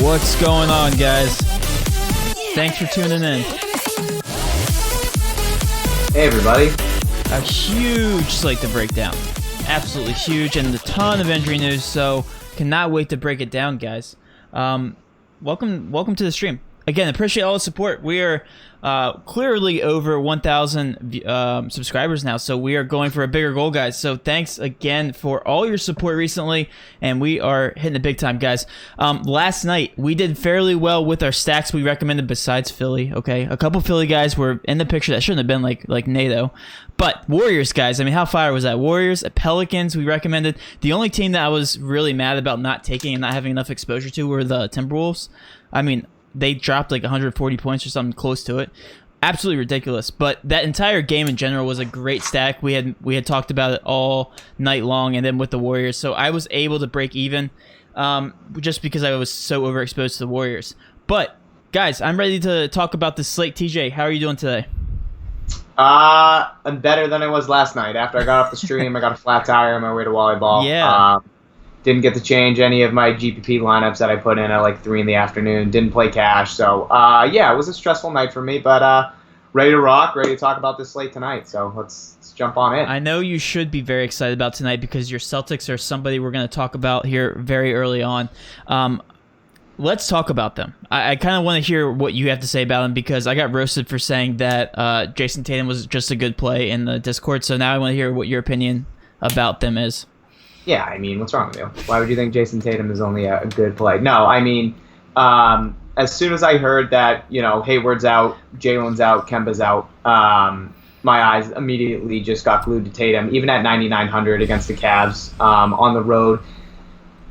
What's going on, guys? Thanks for tuning in. Hey, everybody. A huge slate to break down. Absolutely huge, and a ton of injury news, so cannot wait to break it down, guys. Welcome to the stream. Again, appreciate all the support. We are clearly over 1,000 subscribers now, so we are going for a bigger goal, guys. So thanks again for all your support recently, and we are hitting the big time, guys. Last night, we did fairly well with our stacks we recommended besides Philly, okay? A couple Philly guys were in the picture that shouldn't have been like NATO. But Warriors, guys, I mean, how fire was that? Warriors, Pelicans, we recommended. The only team that I was really mad about not taking and not having enough exposure to were the Timberwolves. I mean, they dropped like 140 points or something close to it. Absolutely ridiculous. But that entire game in general was a great stack. We had talked about it all night long, and then with the Warriors. So I was able to break even just because I was so overexposed to the Warriors. But, guys, I'm ready to talk about this slate. TJ, how are you doing today? I'm better than I was last night. After I got off the stream, I got a flat tire on my way to volleyball. Yeah. Didn't get to change any of my GPP lineups that I put in at like 3 in the afternoon. Didn't play cash. So, yeah, it was a stressful night for me, but ready to rock, ready to talk about this slate tonight. So let's jump on in. I know you should be very excited about tonight because your Celtics are somebody we're going to talk about here very early on. Let's talk about them. I kind of want to hear what you have to say about them because I got roasted for saying that Jason Tatum was just a good play in the Discord. So now I want to hear what your opinion about them is. Yeah, I mean, what's wrong with you? Why would you think Jason Tatum is only a good play? No, I mean, as soon as I heard that, Hayward's out, Jalen's out, Kemba's out, my eyes immediately just got glued to Tatum, even at 9,900 against the Cavs on the road.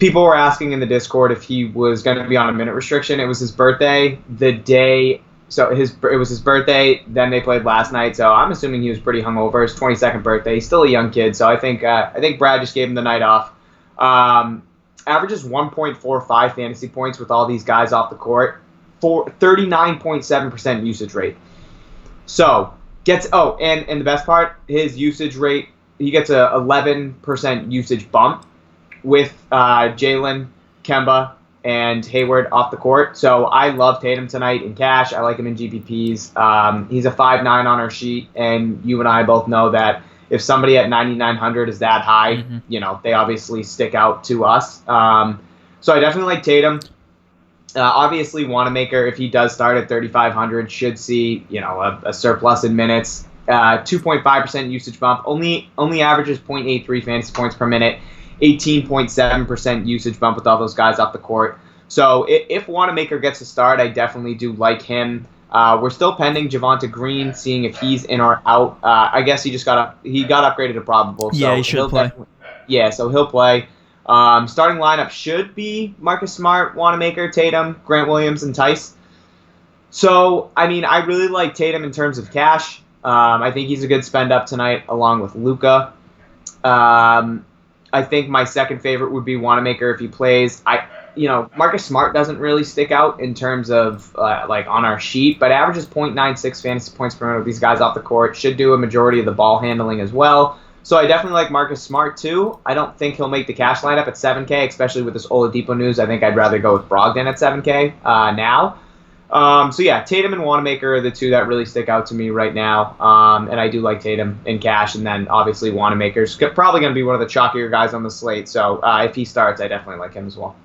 People were asking in the Discord if he was going to be on a minute restriction. It was his birthday. It was his birthday, then they played last night, so I'm assuming he was pretty hungover. His 22nd birthday. He's still a young kid, so I think Brad just gave him the night off. Averages 1.45 fantasy points with all these guys off the court, for 39.7% usage rate. So, and the best part, his usage rate he gets a 11% usage bump with Jalen, Kemba, and Hayward off the court. So I love Tatum tonight in cash. I like him in GPPs. He's a 5.9 on our sheet, and you and I both know that if somebody at 9,900 is that high, they obviously stick out to us. So I definitely like Tatum. Obviously, Wanamaker, if he does start at 3,500, should see a surplus in minutes. 2.5% usage bump. Only averages 0.83 fantasy points per minute. 18.7% usage bump with all those guys off the court. So if Wanamaker gets a start, I definitely do like him. We're still pending Javonte Green, seeing if he's in or out. I guess he got upgraded to probable. So yeah, he should play. So he'll play. Starting lineup should be Marcus Smart, Wanamaker, Tatum, Grant Williams, and Tice. So, I mean, I really like Tatum in terms of cash. I think he's a good spend up tonight along with Luka. I think my second favorite would be Wanamaker if he plays. Marcus Smart doesn't really stick out in terms of on our sheet, but averages 0.96 fantasy points per minute with these guys off the court. Should do a majority of the ball handling as well. So I definitely like Marcus Smart too. I don't think he'll make the cash lineup at 7K, especially with this Oladipo news. I think I'd rather go with Brogdon at 7K now. So yeah, Tatum and Wanamaker are the two that really stick out to me right now. And I do like Tatum in cash, and then obviously Wanamaker's probably going to be one of the chalkier guys on the slate. So if he starts, I definitely like him as well.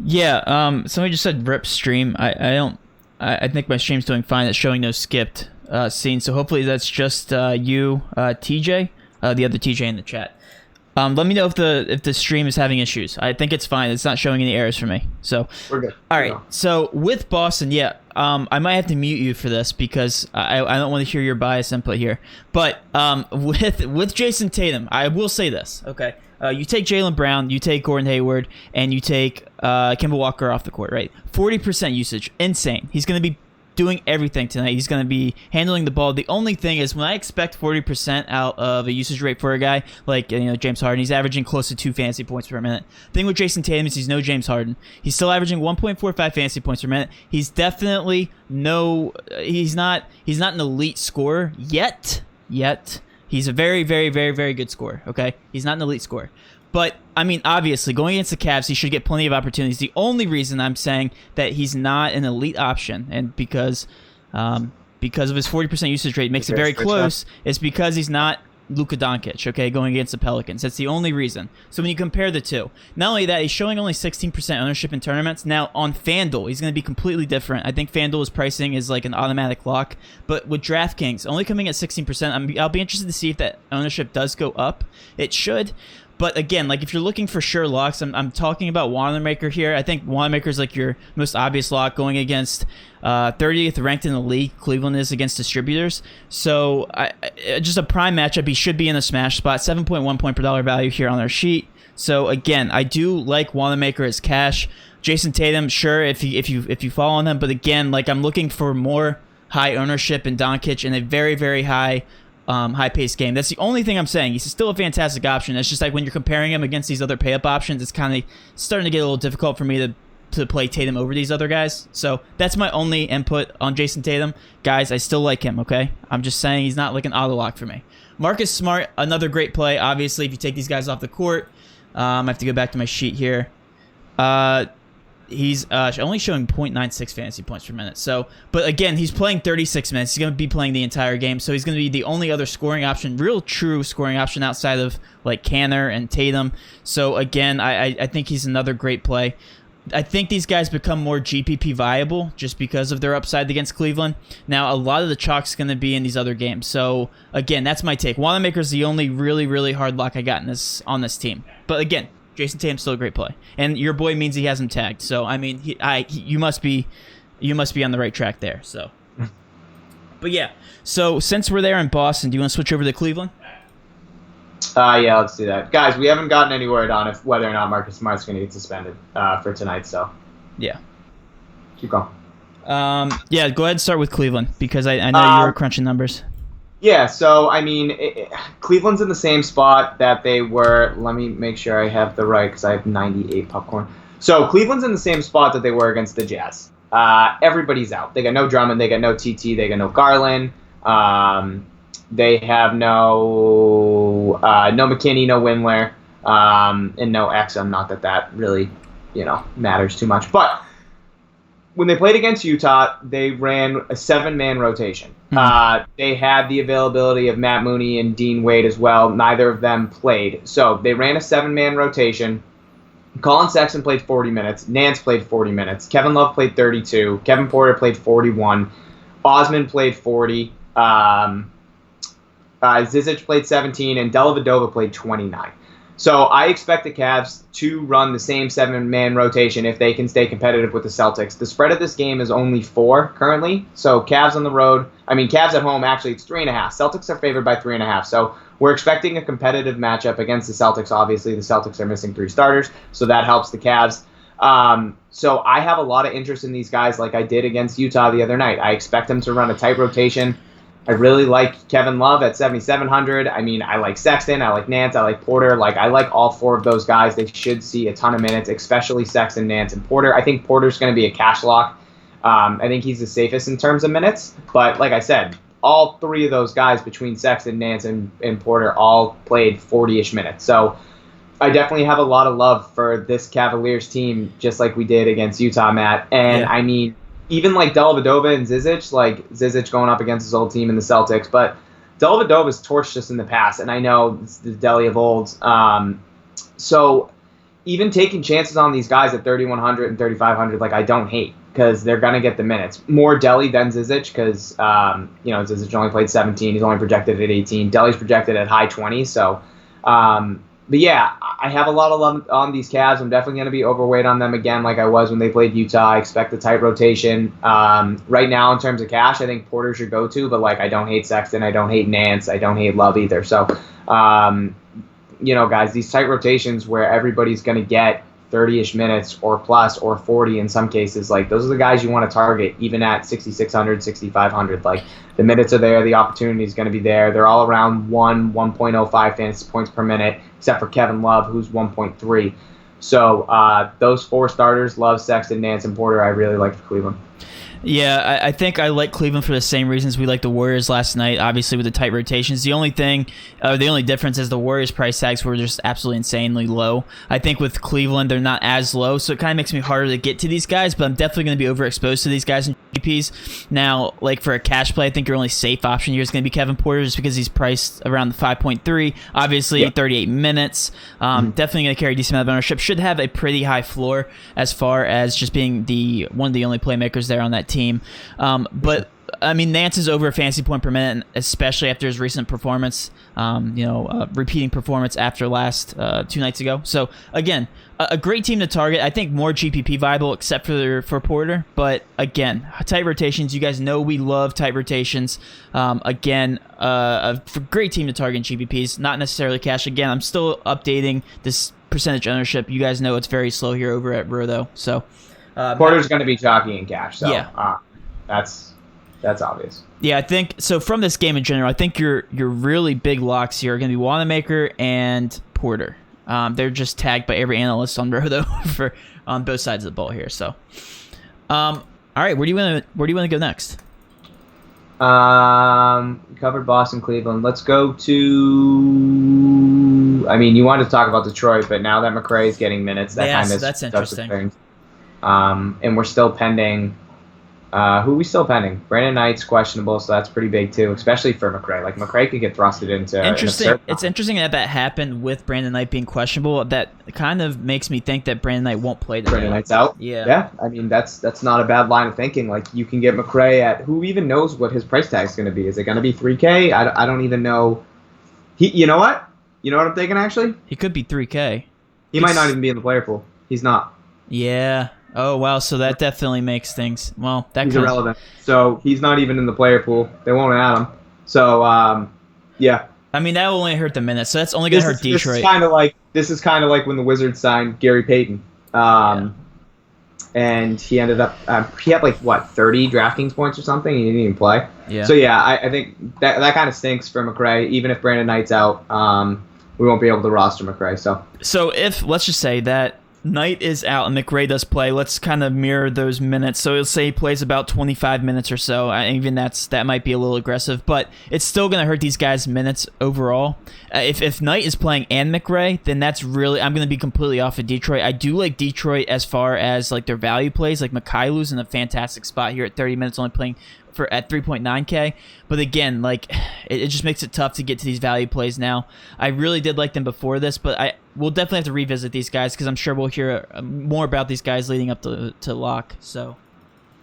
Yeah. Somebody just said rip stream. I think my stream's doing fine. It's showing no skipped scenes. So hopefully that's just you, TJ, the other TJ in the chat. Let me know if the stream is having issues. I think it's fine. It's not showing any errors for me. So we're good. All right. So with Boston, I might have to mute you for this because I don't want to hear your biased input here. But with Jason Tatum, I will say this. Okay. You take Jaylen Brown, you take Gordon Hayward, and you take Kemba Walker off the court. Right. 40% usage, insane. He's going to be doing everything tonight. He's going to be handling the ball. The only thing is when I expect 40% out of a usage rate for a guy like James Harden, he's averaging close to 2 fantasy points per minute. The thing with Jason Tatum is he's no James Harden. He's still averaging 1.45 fantasy points per minute. He's definitely he's not an elite scorer yet. He's a very, very, very, very good scorer, okay? He's not an elite scorer. But, I mean, obviously, going against the Cavs, he should get plenty of opportunities. The only reason I'm saying that he's not an elite option, and because of his 40% usage rate makes it very close, is because he's not Luka Doncic, okay, going against the Pelicans. That's the only reason. So when you compare the two, not only that, he's showing only 16% ownership in tournaments. Now, on FanDuel, he's going to be completely different. I think FanDuel's pricing is like an automatic lock. But with DraftKings, only coming at 16%, I'll be interested to see if that ownership does go up. It should. But again, like if you're looking for sure locks, I'm talking about Wanamaker here. I think Wanamaker is like your most obvious lock going against 30th ranked in the league. Cleveland is against distributors. So just a prime matchup. He should be in a smash spot. 7.1 point per dollar value here on our sheet. So again, I do like Wanamaker as cash. Jason Tatum, sure, if you fall on him. But again, like I'm looking for more high ownership in Doncic and a very, very high-paced game. That's the only thing I'm saying. He's still a fantastic option. It's just like when you're comparing him against these other pay-up options, it's kind of starting to get a little difficult for me to play Tatum over these other guys. So that's my only input on Jason Tatum. Guys, I still like him, okay? I'm just saying he's not like an auto lock for me. Marcus Smart, another great play. Obviously, if you take these guys off the court, I have to go back to my sheet here. He's only showing 0.96 fantasy points per minute. So, but again, he's playing 36 minutes. He's going to be playing the entire game. So he's going to be the only other scoring option, real true scoring option outside of like Kanter and Tatum. So again, I think he's another great play. I think these guys become more GPP viable just because of their upside against Cleveland. Now, a lot of the chalk's going to be in these other games. So again, that's my take. Wanamaker's the only really, really hard lock I got on this team. But again, Jason Tatum's still a great play, and your boy means he has him tagged. So I mean, you must be on the right track there. So, but yeah. So since we're there in Boston, do you want to switch over to Cleveland? Yeah, let's do that, guys. We haven't gotten any word on whether or not Marcus Smart's going to get suspended for tonight. So yeah, keep going. Yeah, go ahead and start with Cleveland because I know you were crunching numbers. Yeah, so, I mean, Cleveland's in the same spot that they were. Let me make sure I have the right because I have 98 popcorn. So, Cleveland's in the same spot that they were against the Jazz. Everybody's out. They got no Drummond. They got no TT. They got no Garland. They have no no McKinney, no Windler, and no Exum. Not that really, matters too much. But when they played against Utah, they ran a 7-man rotation. They had the availability of Matt Mooney and Dean Wade as well. Neither of them played. So they ran a 7-man rotation. Colin Sexton played 40 minutes. Nance played 40 minutes. Kevin Love played 32. Kevin Porter played 41. Osman played 40. Zizic played 17. And Dellavedova played 29. So I expect the Cavs to run the same 7-man rotation if they can stay competitive with the Celtics. The spread of this game is only 4 currently. So Cavs on the road, Cavs at home, actually it's 3.5. Celtics are favored by 3.5. So we're expecting a competitive matchup against the Celtics. Obviously, the Celtics are missing 3 starters, so that helps the Cavs. So I have a lot of interest in these guys like I did against Utah the other night. I expect them to run a tight rotation. I really like Kevin Love at 7,700. I like Sexton. I like Nance. I like Porter. I like all 4 of those guys. They should see a ton of minutes, especially Sexton, Nance, and Porter. I think Porter's going to be a cash lock. I think he's the safest in terms of minutes. But like I said, all 3 of those guys between Sexton, Nance, and Porter all played 40-ish minutes. So I definitely have a lot of love for this Cavaliers team, just like we did against Utah, Matt. And even Dellavedova and Zizic going up against his old team in the Celtics, but Dellavedova's torched us in the past, and I know it's the Delly of old. So even taking chances on these guys at 3,100 and 3,500, I don't hate, because they're going to get the minutes. More Delly than Zizic, because Zizic only played 17. He's only projected at 18. Delly's projected at high 20s. So, but yeah, I have a lot of love on these Cavs. I'm definitely going to be overweight on them again, like I was when they played Utah. I expect a tight rotation. Right now, in terms of cash, I think Porter's your go-to, but I don't hate Sexton. I don't hate Nance. I don't hate Love either. So, guys, these tight rotations where everybody's going to get 30-ish minutes or plus or 40 in some cases, those are the guys you want to target even at 6,600, 6,500. The minutes are there, the opportunity is going to be there. They're all around 1.05 fantasy points per minute, except for Kevin Love, who's 1.3. So those 4 starters, Love, Sexton, Nance, and Porter, I really like for Cleveland. Yeah, I think I like Cleveland for the same reasons we liked the Warriors last night, obviously with the tight rotations. The only difference is the Warriors' price tags were just absolutely insanely low. I think with Cleveland, they're not as low, so it kind of makes me harder to get to these guys, but I'm definitely going to be overexposed to these guys in GPPs. Now, for a cash play, I think your only safe option here is going to be Kevin Porter just because he's priced around the 5.3, obviously 38 minutes. Definitely going to carry a decent amount of ownership. Should have a pretty high floor as far as just being one of the only playmakers there on that team. But Nance is over a fantasy point per minute, especially after his recent performance, repeating performance after last 2 nights ago. So again, a great team to target. I think more GPP viable except for Porter. But again, tight rotations. You guys know we love tight rotations. Again, a great team to target in GPPs, not necessarily cash. Again, I'm still updating this percentage ownership. You guys know it's very slow here over at Roto. So Porter's going to be jockey in cash, so yeah. That's obvious. Yeah, I think so. From this game in general, I think your really big locks here are going to be Wanamaker and Porter. They're just tagged by every analyst on Roto on both sides of the ball here. So, all right, where do you want to go next? Covered Boston, Cleveland. Let's go to. You wanted to talk about Detroit, but now that McRae is getting minutes, that's interesting. And we're still pending. Who are we still pending? Brandon Knight's questionable, so that's pretty big too, especially for McRae. McRae could get thrusted into. Interesting. It's interesting that happened with Brandon Knight being questionable. That kind of makes me think that Brandon Knight won't play. Brandon Knight's out. Yeah. That's not a bad line of thinking. You can get McRae at who even knows what his price tag is going to be. Is it going to be $3K? I don't even know. You know what? You know what I'm thinking actually? He could be $3K. He might not even be in the player pool. He's not. Yeah. Oh, wow. So that definitely makes things... Well, he's irrelevant. So he's not even in the player pool. They won't add him. So, yeah. That will only hurt the minutes. So that's only going to hurt Detroit. This is kind of like when the Wizards signed Gary Payton. And he ended up... he had 30 DraftKings points or something. He didn't even play. Yeah. So, yeah, I think that kind of stinks for McRae. Even if Brandon Knight's out, we won't be able to roster McRae. So if... Let's just say that Knight is out and McRae does play. Let's kind of mirror those minutes. So let's say he plays about 25 minutes or so. Even that might be a little aggressive, but it's still going to hurt these guys' minutes overall. If Knight is playing and McRae, then that's really, I'm going to be completely off of Detroit. I do like Detroit as far as like their value plays. Like Mikhailu's in a fantastic spot here at 30 minutes, only playing at 3.9K, but again, like it just makes it tough to get to these value plays now. I really did like them before this, but we'll definitely have to revisit these guys because I'm sure we'll hear more about these guys leading up to lock. So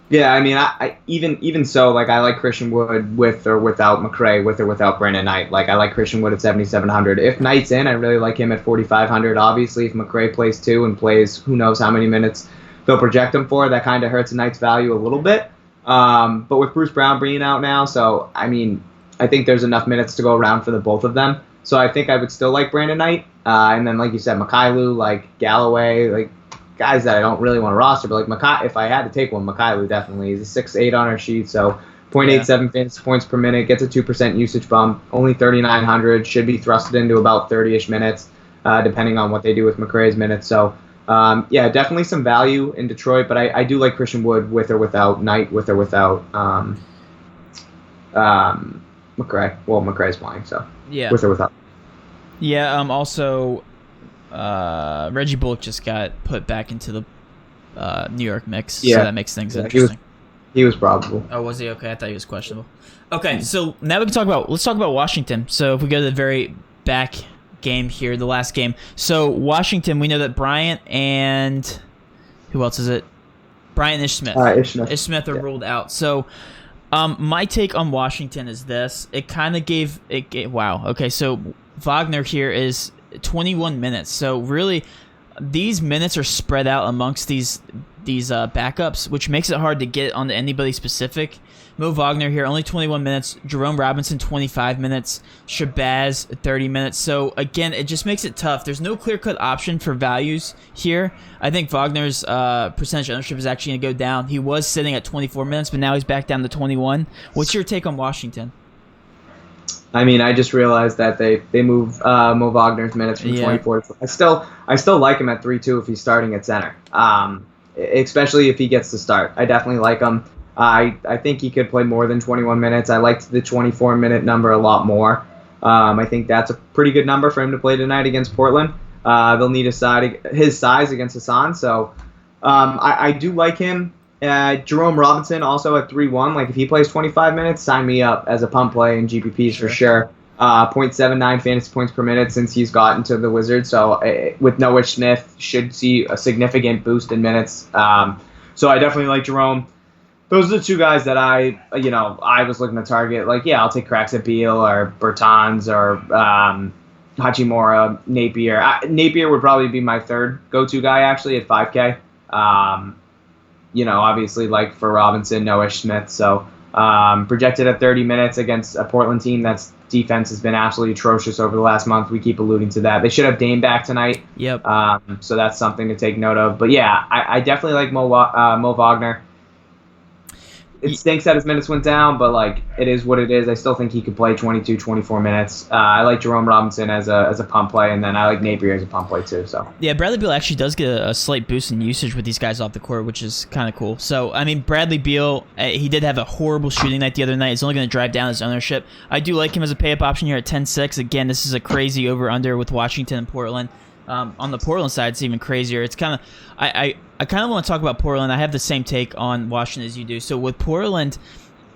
yeah, I mean, I even so, like I like Christian Wood with or without McRae, with or without Brandon Knight. Like I like Christian Wood at 7,700. If Knight's in, I really like him at 4,500. Obviously, if McRae plays too and plays who knows how many minutes they'll project him for, that kind of hurts Knight's value a little bit. But with Bruce Brown being out now, so I mean, I think there's enough minutes to go around for the both of them. So I think I would still like Brandon Knight. And then, like you said, Mikhailu, like Galloway, like guys that I don't really want to roster. But like if I had to take one, Mikhailu definitely. He's a 6'8" on our sheet, so 0.87 fantasy points per minute, gets a 2% usage bump, only 3,900, should be thrusted into about 30-ish minutes, depending on what they do with McRae's minutes. So. Yeah, definitely some value in Detroit, but I do like Christian Wood with or without Knight, with or without McRae. Well, McRae's playing, so yeah, with or without. Yeah. Also, Reggie Bullock just got put back into the New York mix, so that makes things interesting. He was probable. Oh, was he? Okay, I thought he was questionable. Okay, so now we can let's talk about Washington. So if we go to the very back game here, the last game. So Washington, we know that Bryant and who else is it? Bryant Ish-Smith. Ish-Smith are ruled out. So my take on Washington is this. It kind of gave wow. Okay, so Wagner here is 21 minutes. So really these minutes are spread out amongst these backups, which makes it hard to get onto anybody specific. Mo Wagner here, only 21 minutes. Jerome Robinson, 25 minutes. Shabazz, 30 minutes. So, again, it just makes it tough. There's no clear-cut option for values here. I think Wagner's percentage ownership is actually going to go down. He was sitting at 24 minutes, but now he's back down to 21. What's your take on Washington? I mean, I just realized that they moved Mo Wagner's minutes from 24 to... I still like him at 3-2 if he's starting at center, especially if he gets to start. I definitely like him. I think he could play more than 21 minutes. I liked the 24-minute number a lot more. I think that's a pretty good number for him to play tonight against Portland. They'll need his size against Hassan, so I do like him. Jerome Robinson also at 3-1. Like if he plays 25 minutes, sign me up as a pump play in GPP's for sure. 0.79 fantasy points per minute since he's gotten to the Wizards. So with Noah Smith, should see a significant boost in minutes. So I definitely like Jerome. Those are the two guys that I was looking to target. Like, yeah, I'll take cracks at Beal or Bertans or Hachimura, Napier. Napier would probably be my third go-to guy, actually, at 5K. Obviously, like for Robinson, Noah Smith. So projected at 30 minutes against a Portland team that's defense has been absolutely atrocious over the last month. We keep alluding to that. They should have Dame back tonight. Yep. So that's something to take note of. But, yeah, I definitely like Mo Wagner. It stinks that his minutes went down, but like it is what it is. I still think he could play 22, 24 minutes. I like Jerome Robinson as a pump play, and then I like Napier as a pump play too. So yeah, Bradley Beal actually does get a slight boost in usage with these guys off the court, which is kind of cool. So I mean, Bradley Beal, he did have a horrible shooting night the other night. It's only going to drive down his ownership. I do like him as a pay up option here at 10-6. Again, this is a crazy over under with Washington and Portland. On the Portland side, it's even crazier. It's kind of I kind of want to talk about Portland. I have the same take on Washington as you do. So with Portland,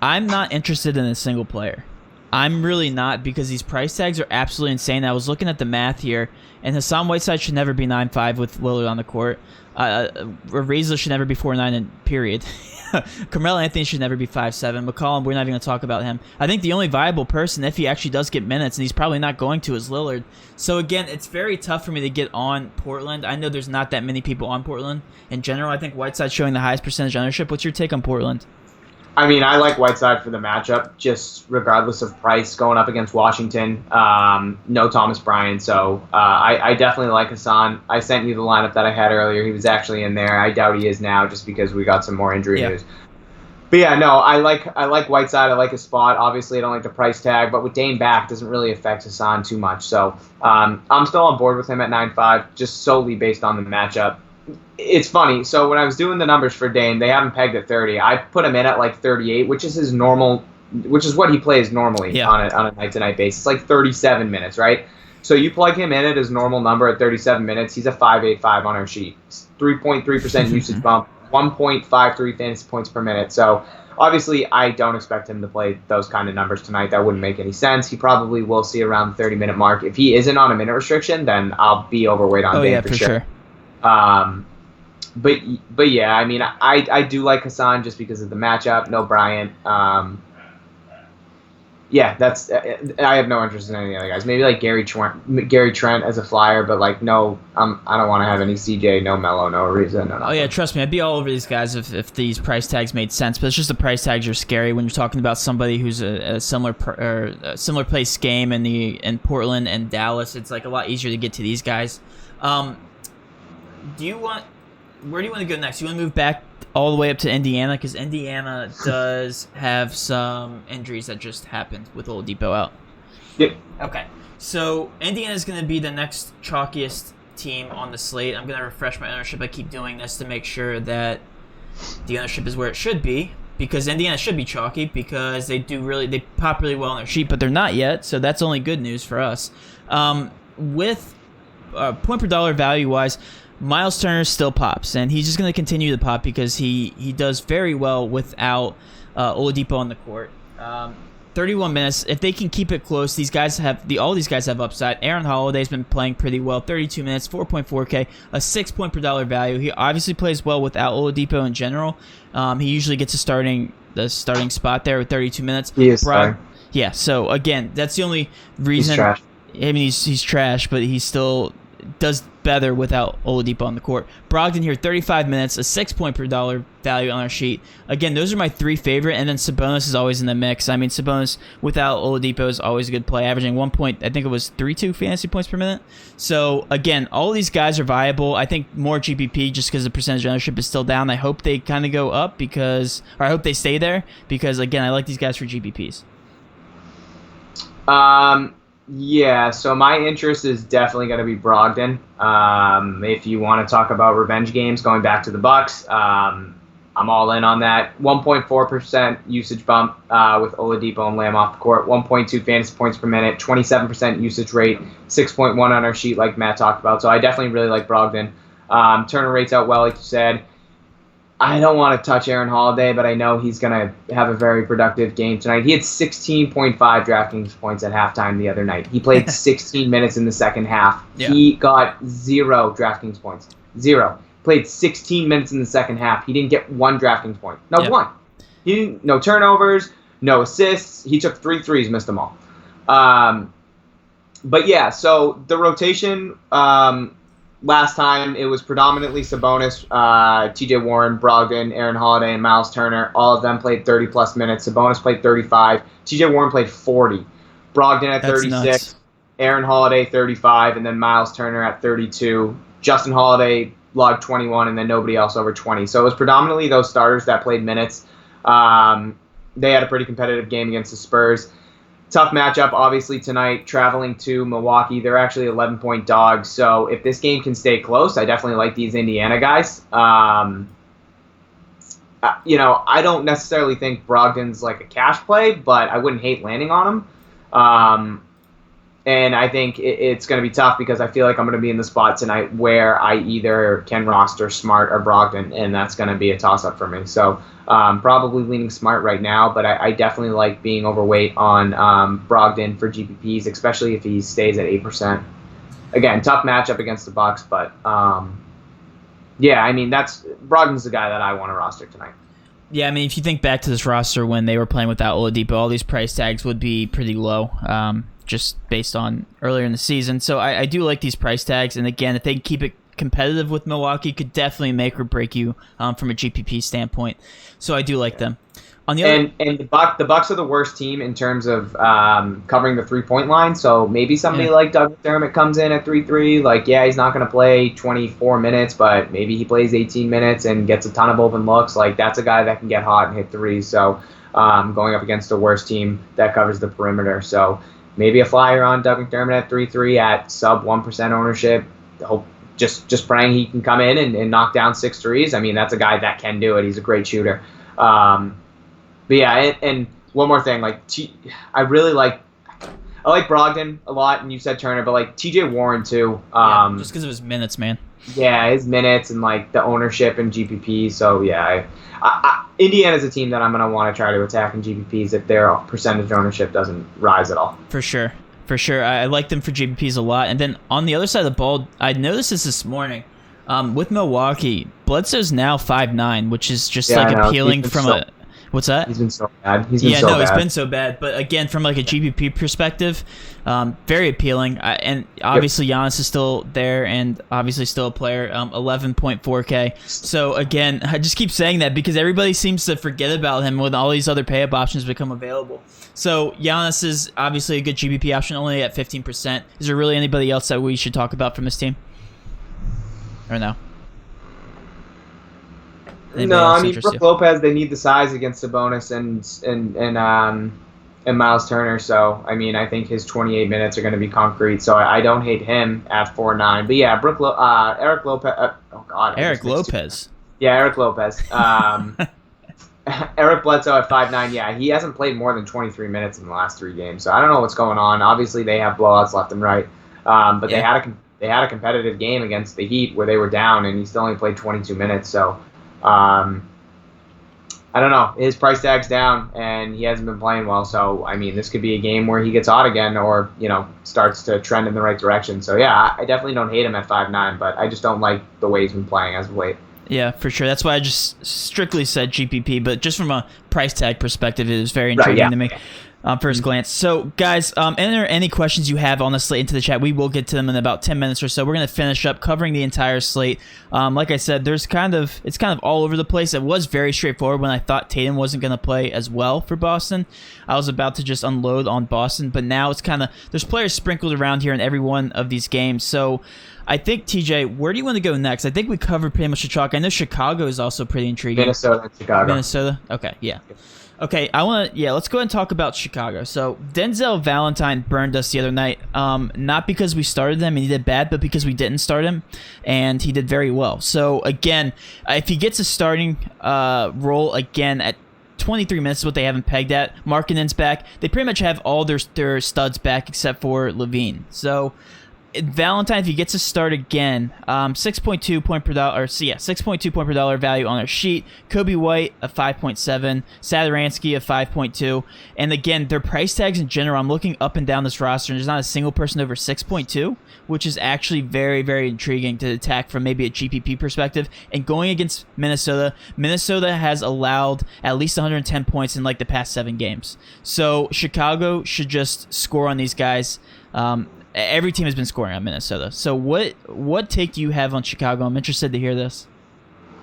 I'm not interested in a single player. I'm really not, because these price tags are absolutely insane. I was looking at the math here, and Hassan Whiteside should never be 9.5 with Lillard on the court. Ariza should never be 4.9, period. Carmelo Anthony should never be 5'7". McCollum, we're not even going to talk about him. I think the only viable person, if he actually does get minutes, and he's probably not going to, is Lillard. So again, it's very tough for me to get on Portland. I know there's not that many people on Portland. In general, I think Whiteside's showing the highest percentage ownership. What's your take on Portland? I mean, I like Whiteside for the matchup, just regardless of price, going up against Washington. No Thomas Bryant, so I definitely like Hassan. I sent you the lineup that I had earlier. He was actually in there. I doubt he is now, just because we got some more injury news. But yeah, no, I like Whiteside. I like his spot. Obviously, I don't like the price tag, but with Dame back, doesn't really affect Hassan too much. So I'm still on board with him at 9.5, just solely based on the matchup. it's funny. So when I was doing the numbers for Dame, they have him pegged at 30. I put him in at like 38, which is his normal, which is what he plays normally on a night-to-night basis. It's like 37 minutes, right? So you plug him in at his normal number at 37 minutes. He's a 5.85 on our sheet. 3.3% usage bump, 1.53 fantasy points per minute. So obviously, I don't expect him to play those kind of numbers tonight. That wouldn't make any sense. He probably will see around the 30-minute mark. If he isn't on a minute restriction, then I'll be overweight on Dame for sure. But yeah, I mean, I do like Hassan just because of the matchup. No Bryant. Yeah, that's. I have no interest in any of the other guys. Maybe like Gary Trent as a flyer, but like no, I don't want to have any CJ, no Melo, no reason. Oh yeah, trust me, I'd be all over these guys if these price tags made sense. But it's just the price tags are scary when you're talking about somebody who's a similar place game in Portland and Dallas. It's like a lot easier to get to these guys. Where do you want to go next? You want to move back all the way up to Indiana, because Indiana does have some injuries that just happened with Oladipo out. Yep. Okay, so Indiana is going to be the next chalkiest team on the slate. I'm going to refresh my ownership. I keep doing this to make sure that the ownership is where it should be, because Indiana should be chalky because they pop really well on their sheet, but they're not yet, so that's only good news for us. With point per dollar value-wise, Miles Turner still pops, and he's just going to continue to pop because he does very well without Oladipo on the court. 31 minutes. If they can keep it close, all these guys have upside. Aaron Holiday's been playing pretty well. 32 minutes, 4.4K, a 6 point per dollar value. He obviously plays well without Oladipo in general. He usually gets the starting spot there with 32 minutes. He is starting. Yeah. So again, that's the only reason. He's trash. I mean, he's trash, but he still does better without Oladipo on the court. Brogdon here, 35 minutes, a 6 point per dollar value on our sheet. Again, those are my three favorite, and then Sabonis is always in the mix. I mean, Sabonis without Oladipo is always a good play, averaging 32 fantasy points per minute. So again, all these guys are viable. I think more GPP just because the percentage ownership is still down. I hope they kind of go up I hope they stay there because again, I like these guys for GPPs. Yeah, so my interest is definitely going to be Brogdon. If you want to talk about revenge games, going back to the Bucks, I'm all in on that. 1.4% usage bump with Oladipo and Lamb off the court. 1.2 fantasy points per minute. 27% usage rate. 6.1 on our sheet, like Matt talked about. So I definitely really like Brogdon. Turner rates out well, like you said. I don't want to touch Aaron Holiday, but I know he's going to have a very productive game tonight. He had 16.5 DraftKings points at halftime the other night. He played 16 minutes in the second half. Yeah. He got 0 DraftKings points. 0. Played 16 minutes in the second half. He didn't get 1 DraftKings point. One. No turnovers, no assists. He took 3 threes, missed them all. But yeah, so the rotation... last time, it was predominantly Sabonis, T.J. Warren, Brogdon, Aaron Holiday, and Miles Turner. All of them played 30-plus minutes. Sabonis played 35. T.J. Warren played 40. Brogdon at 36. Nuts. Aaron Holiday, 35. And then Miles Turner at 32. Justin Holiday logged 21, and then nobody else over 20. So it was predominantly those starters that played minutes. They had a pretty competitive game against the Spurs. Tough matchup, obviously, tonight, traveling to Milwaukee. They're actually 11-point dogs, so if this game can stay close, I definitely like these Indiana guys. I don't necessarily think Brogdon's like a cash play, but I wouldn't hate landing on him. And I think it's going to be tough because I feel like I'm going to be in the spot tonight where I either can roster Smart or Brogdon, and that's going to be a toss-up for me. So probably leaning Smart right now, but I definitely like being overweight on Brogdon for GPPs, especially if he stays at 8%. Again, tough matchup against the Bucks, but yeah, I mean, Brogdon's the guy that I want to roster tonight. Yeah, I mean, if you think back to this roster when they were playing without Oladipo, all these price tags would be pretty low. Just based on earlier in the season. So I do like these price tags. And again, if they keep it competitive with Milwaukee, could definitely make or break you from a GPP standpoint. So I do like them. On the other and the Bucks are the worst team in terms of covering the 3-point line. So maybe somebody like Doug McDermott comes in at 3-3. Like, yeah, he's not going to play 24 minutes, but maybe he plays 18 minutes and gets a ton of open looks. Like, that's a guy that can get hot and hit threes. So going up against the worst team that covers the perimeter. So maybe a flyer on Doug McDermott at 3-3 at sub 1% ownership. just praying he can come in and knock down 6 threes. I mean, that's a guy that can do it. He's a great shooter. But yeah, and one more thing, like I like Brogdon a lot, and you said Turner, but like TJ Warren too. Just because of his minutes, man. Yeah, his minutes and like the ownership in GPP. So yeah, Indiana's a team that I'm gonna want to try to attack in GPPs if their percentage ownership doesn't rise at all. For sure. I like them for GPPs a lot. And then on the other side of the ball, I noticed this morning. With Milwaukee, Bledsoe's now 5'9", which is just appealing from a. What's that? He's been so bad. He's been so bad. But again, from like a GPP perspective, very appealing. And obviously Giannis is still there, and obviously still a player. 11.4K. So again, I just keep saying that because everybody seems to forget about him when all these other pay-up options become available. So Giannis is obviously a good GPP option, only at 15%. Is there really anybody else that we should talk about from this team? Or no? No, I mean Brook Lopez. They need the size against Sabonis and Miles Turner. So I mean, I think his 28 minutes are going to be concrete. So I don't hate him at 4'9". But yeah, Eric Lopez. Eric Lopez. Yeah, Eric Lopez. Eric Bledsoe at 5'9". Yeah, he hasn't played more than 23 minutes in the last 3 games. So I don't know what's going on. Obviously, they have blowouts left and right. But they had a competitive game against the Heat where they were down, and he still only played 22 minutes. So. I don't know. His price tag's down, and he hasn't been playing well. So, I mean, this could be a game where he gets hot again or, starts to trend in the right direction. So, yeah, I definitely don't hate him at 5'9", but I just don't like the way he's been playing as of late. Yeah, for sure. That's why I just strictly said GPP, but just from a price tag perspective, it is very intriguing to me. First glance. So, guys, enter any questions you have on the slate into the chat. We will get to them in about 10 minutes or so. We're going to finish up covering the entire slate. Like I said, it's kind of all over the place. It was very straightforward when I thought Tatum wasn't going to play as well for Boston. I was about to just unload on Boston, but now it's there's players sprinkled around here in every one of these games. So, I think, TJ, where do you want to go next? I think we covered pretty much the chalk. I know Chicago is also pretty intriguing. Minnesota and Chicago. Minnesota? Okay, yeah. Okay, let's go ahead and talk about Chicago. So, Denzel Valentine burned us the other night, not because we started him and he did bad, but because we didn't start him, and he did very well. So, again, if he gets a starting role again at 23 minutes is what they haven't pegged at. Markkanen's back. They pretty much have all their studs back except for Levine. So, Valentine, if he gets a start again, 6.2 point per dollar, 6.2 point per dollar value on our sheet. Kobe White a 5.7, Satoransky a 5.2, and again, their price tags in general. I'm looking up and down this roster, and there's not a single person over 6.2, which is actually very, very intriguing to attack from maybe a GPP perspective. And going against Minnesota has allowed at least 110 points in like the past 7 games. So Chicago should just score on these guys. Every team has been scoring on Minnesota. So what take do you have on Chicago? I'm interested to hear this.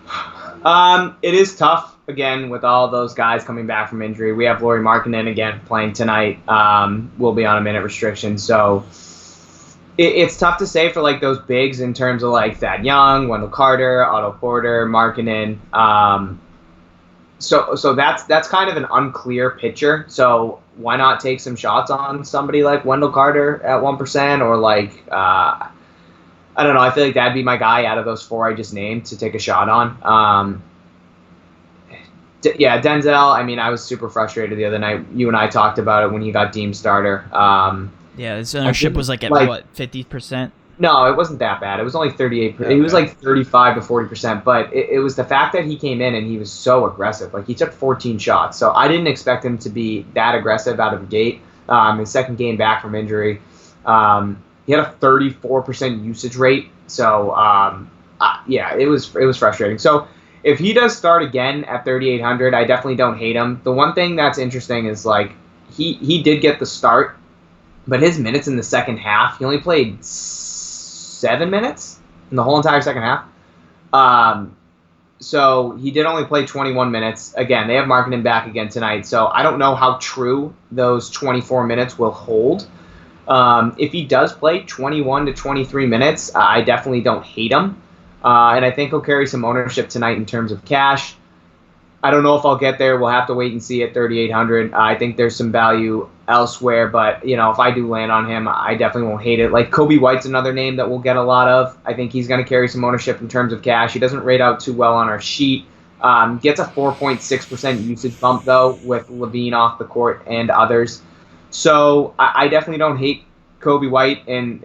It is tough, again, with all those guys coming back from injury. We have Lauri Markkanen again playing tonight. We'll be on a minute restriction. So it's tough to say for like those bigs in terms of like Thad Young, Wendell Carter, Otto Porter, Markkanen. So that's kind of an unclear picture. So why not take some shots on somebody like Wendell Carter at 1%, or like I don't know. I feel like that'd be my guy out of those 4 I just named to take a shot on. Denzel. I mean, I was super frustrated the other night. You and I talked about it when he got deemed starter. His ownership was like at what, 50%? No, it wasn't that bad. It was only 38%. Okay. He was like 35 to 40%, but it was the fact that he came in and he was so aggressive. Like, he took 14 shots, so I didn't expect him to be that aggressive out of the gate. His second game back from injury, he had a 34% usage rate. So it was frustrating. So if he does start again at 3,800, I definitely don't hate him. The one thing that's interesting is like he did get the start, but his minutes in the second half, he only played 7 minutes in the whole entire second half. So he did only play 21 minutes. Again, they have Markkanen back again tonight, so I don't know how true those 24 minutes will hold. If he does play 21 to 23 minutes, I definitely don't hate him. And I think he'll carry some ownership tonight in terms of cash. I don't know if I'll get there. We'll have to wait and see at 3,800. I think there's some value elsewhere, but if I do land on him, I definitely won't hate it. Like Kobe White's another name that we'll get a lot of. I think he's going to carry some ownership in terms of cash. He doesn't rate out too well on our sheet. Gets a 4.6% usage bump though with Levine off the court and others. So I definitely don't hate Kobe White in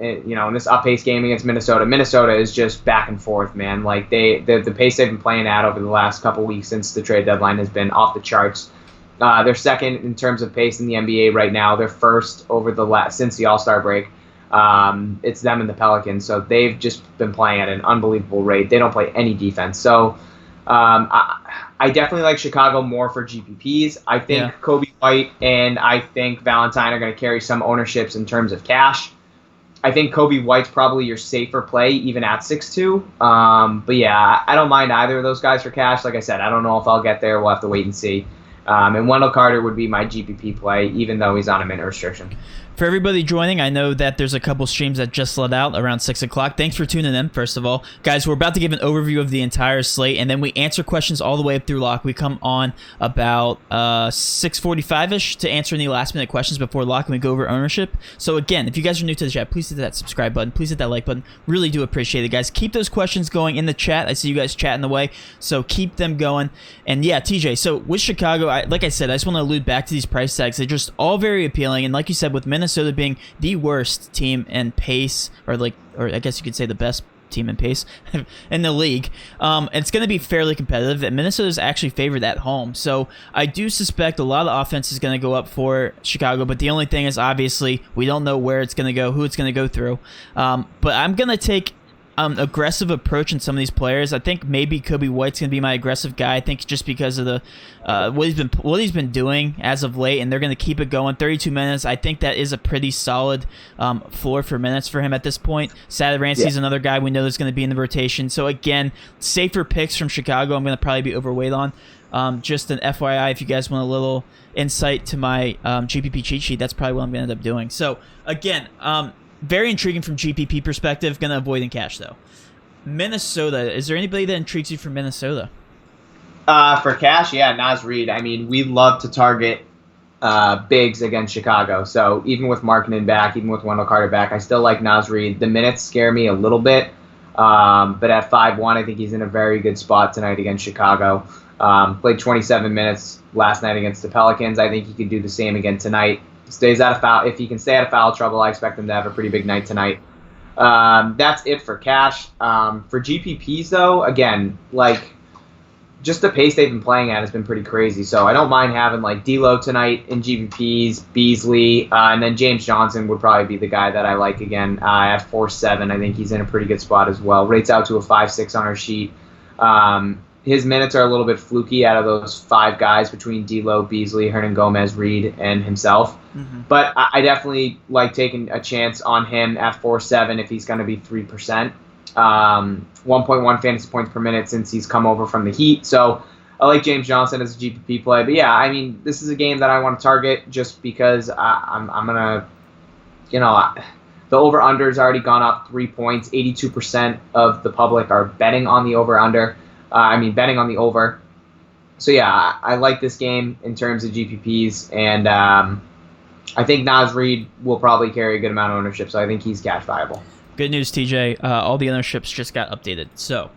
this up pace game against Minnesota. Minnesota is just back and forth, man. Like the pace they've been playing at over the last couple weeks since the trade deadline has been off the charts. They're second in terms of pace in the NBA right now. They're first over since the All-Star break. It's them and the Pelicans, so they've just been playing at an unbelievable rate. They don't play any defense, so I definitely like Chicago more for GPPs. I think Kobe White and I think Valentine are going to carry some ownerships in terms of cash. I think Kobe White's probably your safer play, even at 6'2". But yeah, I don't mind either of those guys for cash. Like I said, I don't know if I'll get there. We'll have to wait and see. And Wendell Carter would be my GPP play, even though he's on a minute restriction. For everybody joining, I know that there's a couple streams that just let out around 6 o'clock. Thanks for tuning in, first of all. Guys, we're about to give an overview of the entire slate, and then we answer questions all the way up through lock. We come on about 6:45-ish to answer any last-minute questions before lock, and we go over ownership. So again, if you guys are new to the chat, please hit that subscribe button. Please hit that like button. Really do appreciate it, guys. Keep those questions going in the chat. I see you guys chatting away, so keep them going. And yeah, TJ, so with Chicago, like I said, I just want to allude back to these price tags. They're just all very appealing, and like you said, with Minnesota being the worst team in pace, or I guess you could say the best team in pace in the league, it's going to be fairly competitive, and Minnesota's actually favored at home. So I do suspect a lot of offense is going to go up for Chicago, but the only thing is, obviously, we don't know where it's going to go, who it's going to go through. But I'm going to take aggressive approach in some of these players. I think maybe Kobe White's gonna be my aggressive guy. I think just because of the what he's been doing as of late, and they're gonna keep it going. 32 minutes. I think that is a pretty solid floor for minutes for him at this point. Satoransky's another guy we know that's gonna be in the rotation. So again, safer picks from Chicago. I'm gonna probably be overweight on. Just an FYI, if you guys want a little insight to my GPP cheat sheet, that's probably what I'm gonna end up doing. So again, very intriguing from GPP perspective. Going to avoid in cash, though. Minnesota. Is there anybody that intrigues you from Minnesota? For cash, yeah, Naz Reid. I mean, we love to target bigs against Chicago. So even with Markkanen back, even with Wendell Carter back, I still like Naz Reid. The minutes scare me a little bit. But at 5'1", I think he's in a very good spot tonight against Chicago. Played 27 minutes last night against the Pelicans. I think he could do the same again tonight. Stays out of foul. If he can stay out of foul trouble, I expect him to have a pretty big night tonight. That's it for cash. For GPPs, though, again, like, just the pace they've been playing at has been pretty crazy. So I don't mind having, like, D'Lo tonight in GPPs, Beasley, and then James Johnson would probably be the guy that I like again at 4.7. I think he's in a pretty good spot as well. Rates out to a 5.6 on our sheet. His minutes are a little bit fluky out of those five guys between D'Lo, Beasley, Hernangomez, Reed, and himself. Mm-hmm. But I definitely like taking a chance on him at 4.7 if he's going to be 3%. 1.1 fantasy points per minute since he's come over from the Heat. So I like James Johnson as a GPP play. But yeah, I mean, this is a game that I want to target just because I'm going to, the over-under has already gone up 3 points. 82% of the public are betting on the over-under. Betting on the over. So, yeah, I like this game in terms of GPPs, and I think Naz Reid will probably carry a good amount of ownership, so I think he's cash viable. Good news, TJ. All the ownerships just got updated. So,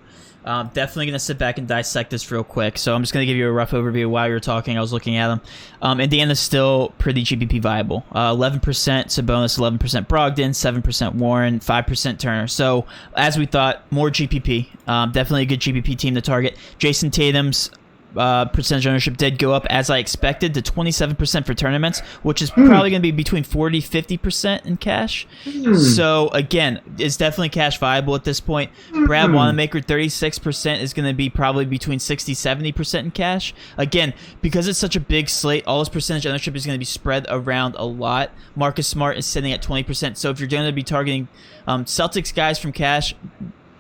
definitely going to sit back and dissect this real quick. So, I'm just going to give you a rough overview while you were talking. I was looking at them. Indiana's still pretty GPP viable. 11% Sabonis, 11% Brogdon, 7% Warren, 5% Turner. So, as we thought, more GPP. Definitely a good GPP team to target. Jason Tatum's percentage ownership did go up as I expected to 27% for tournaments, which is probably going to be between 40-50% in cash. So again, it's definitely cash viable at this point. Brad Wanamaker 36% is going to be probably between 60-70% in cash. Again, because it's such a big slate, all his percentage ownership is going to be spread around a lot. Marcus Smart is sitting at 20%. So if you're going to be targeting Celtics guys from cash,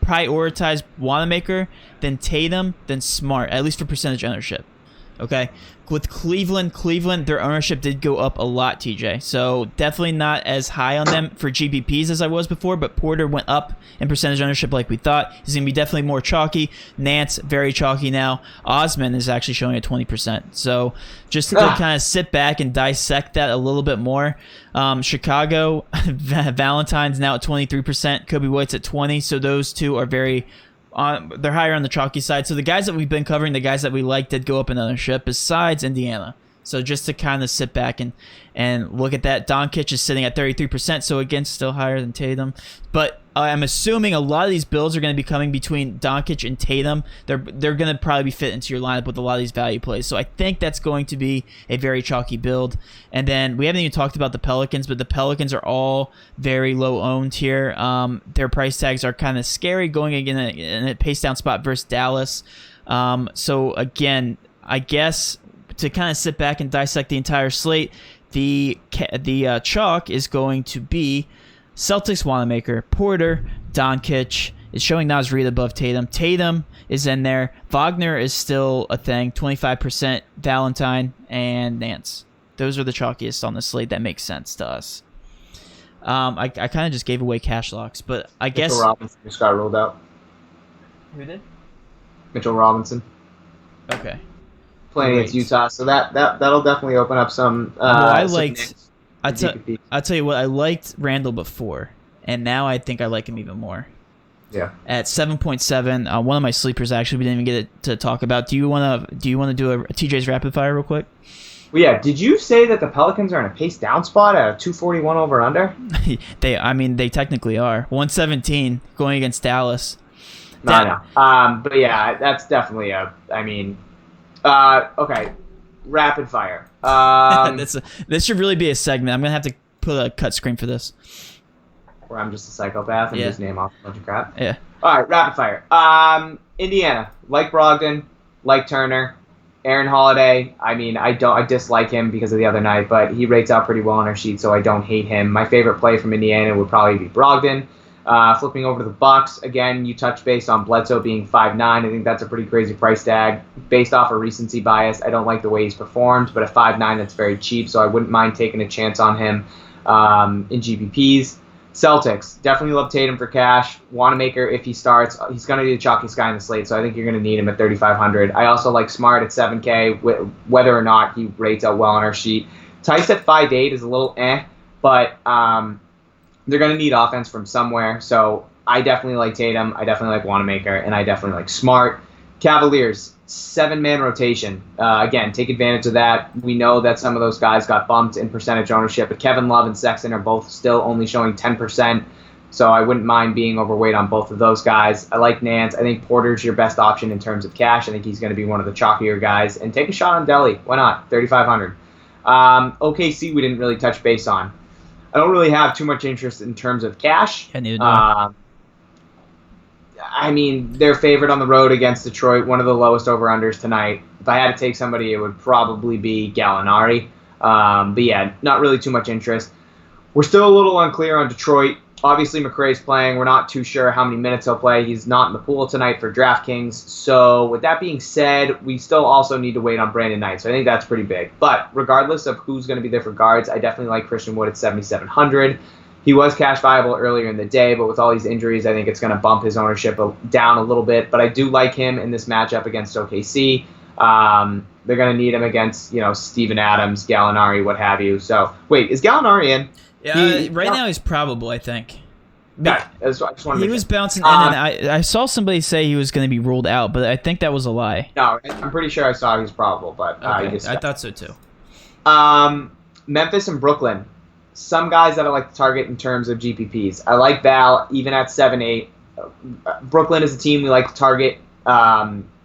prioritize Wanamaker, then Tatum, then Smart, at least for percentage ownership. Okay, with Cleveland, their ownership did go up a lot, TJ. So definitely not as high on them for GPPs as I was before, but Porter went up in percentage ownership like we thought. He's going to be definitely more chalky. Nance, very chalky now. Osman is actually showing at 20%. So just to kind of sit back and dissect that a little bit more, Chicago, Valentine's now at 23%. Kobe White's at 20%. So those two are very... they're higher on the chalky side. So the guys that we've been covering, the guys that we like, did go up in ownership besides Indiana. So just to kind of sit back and look at that, Doncic is sitting at 33%. So again, still higher than Tatum. But I'm assuming a lot of these builds are going to be coming between Doncic and Tatum. They're going to probably be fit into your lineup with a lot of these value plays. So I think that's going to be a very chalky build. And then we haven't even talked about the Pelicans, but the Pelicans are all very low owned here. Their price tags are kind of scary going again in a pace down spot versus Dallas. So again, I guess to kind of sit back and dissect the entire slate, the chalk is going to be Celtics Wanamaker, Porter, Doncic is showing Naz Reid above Tatum. Tatum is in there. Wagner is still a thing, 25%, Valentine, and Nance. Those are the chalkiest on the slate. That makes sense to us. I kind of just gave away cash locks, but I guess... Mitchell Robinson just got rolled out. Who did? Mitchell Robinson. Okay. Playing against Utah, so that'll definitely open up some... I liked... I'll tell you what, I liked Randall before, and now I think I like him even more. Yeah. At 7.7, one of my sleepers actually we didn't even get it to talk about. Do you want to do a TJ's rapid fire real quick? Well, yeah. Did you say that the Pelicans are in a pace down spot at a 241 over under? They technically are 117 going against Dallas. No. But yeah, that's definitely okay. Rapid fire. This should really be a segment. I'm gonna have to put a cut screen for this. Where I'm just a psychopath and just name off a bunch of crap. Yeah. All right, rapid fire. Indiana, like Brogdon, like Turner, Aaron Holiday. I dislike him because of the other night, but he rates out pretty well on our sheet, so I don't hate him. My favorite play from Indiana would probably be Brogdon. Flipping over to the Bucks, again, you touch base on Bledsoe being 5'9". I think that's a pretty crazy price tag. Based off of recency bias, I don't like the way he's performed, but at 5'9", that's very cheap, so I wouldn't mind taking a chance on him in GPPs. Celtics, definitely love Tatum for cash. Wanamaker, if he starts, he's going to be the chalkiest guy in the slate, so I think you're going to need him at 3,500. I also like Smart at 7K, whether or not he rates out well on our sheet. Tice at 5'8" is a little but... they're going to need offense from somewhere, so I definitely like Tatum, I definitely like Wanamaker, and I definitely like Smart. Cavaliers, 7-man rotation. Again, take advantage of that. We know that some of those guys got bumped in percentage ownership, but Kevin Love and Sexton are both still only showing 10%, so I wouldn't mind being overweight on both of those guys. I like Nance. I think Porter's your best option in terms of cash. I think he's going to be one of the chalkier guys. And take a shot on Delly. Why not? 3,500. OKC we didn't really touch base on. I don't really have too much interest in terms of cash. Yeah, neither do I. They're favored on the road against Detroit, one of the lowest over-unders tonight. If I had to take somebody, it would probably be Gallinari. But yeah, not really too much interest. We're still a little unclear on Detroit. Obviously, McRae's playing. We're not too sure how many minutes he'll play. He's not in the pool tonight for DraftKings. So with that being said, we still also need to wait on Brandon Knight. So I think that's pretty big. But regardless of who's going to be there for guards, I definitely like Christian Wood at 7,700. He was cash viable earlier in the day, but with all these injuries, I think it's going to bump his ownership down a little bit. But I do like him in this matchup against OKC. They're going to need him against, Steven Adams, Gallinari, what have you. So, wait, is Gallinari in? Yeah, right now he's probable, I think. Yeah, he was bouncing in, and I saw somebody say he was going to be ruled out, but I think that was a lie. No, I'm pretty sure I saw he was probable, but okay, I thought so too. Memphis and Brooklyn. Some guys that I like to target in terms of GPPs. I like Val, even at 7-8. Brooklyn is a team we like to target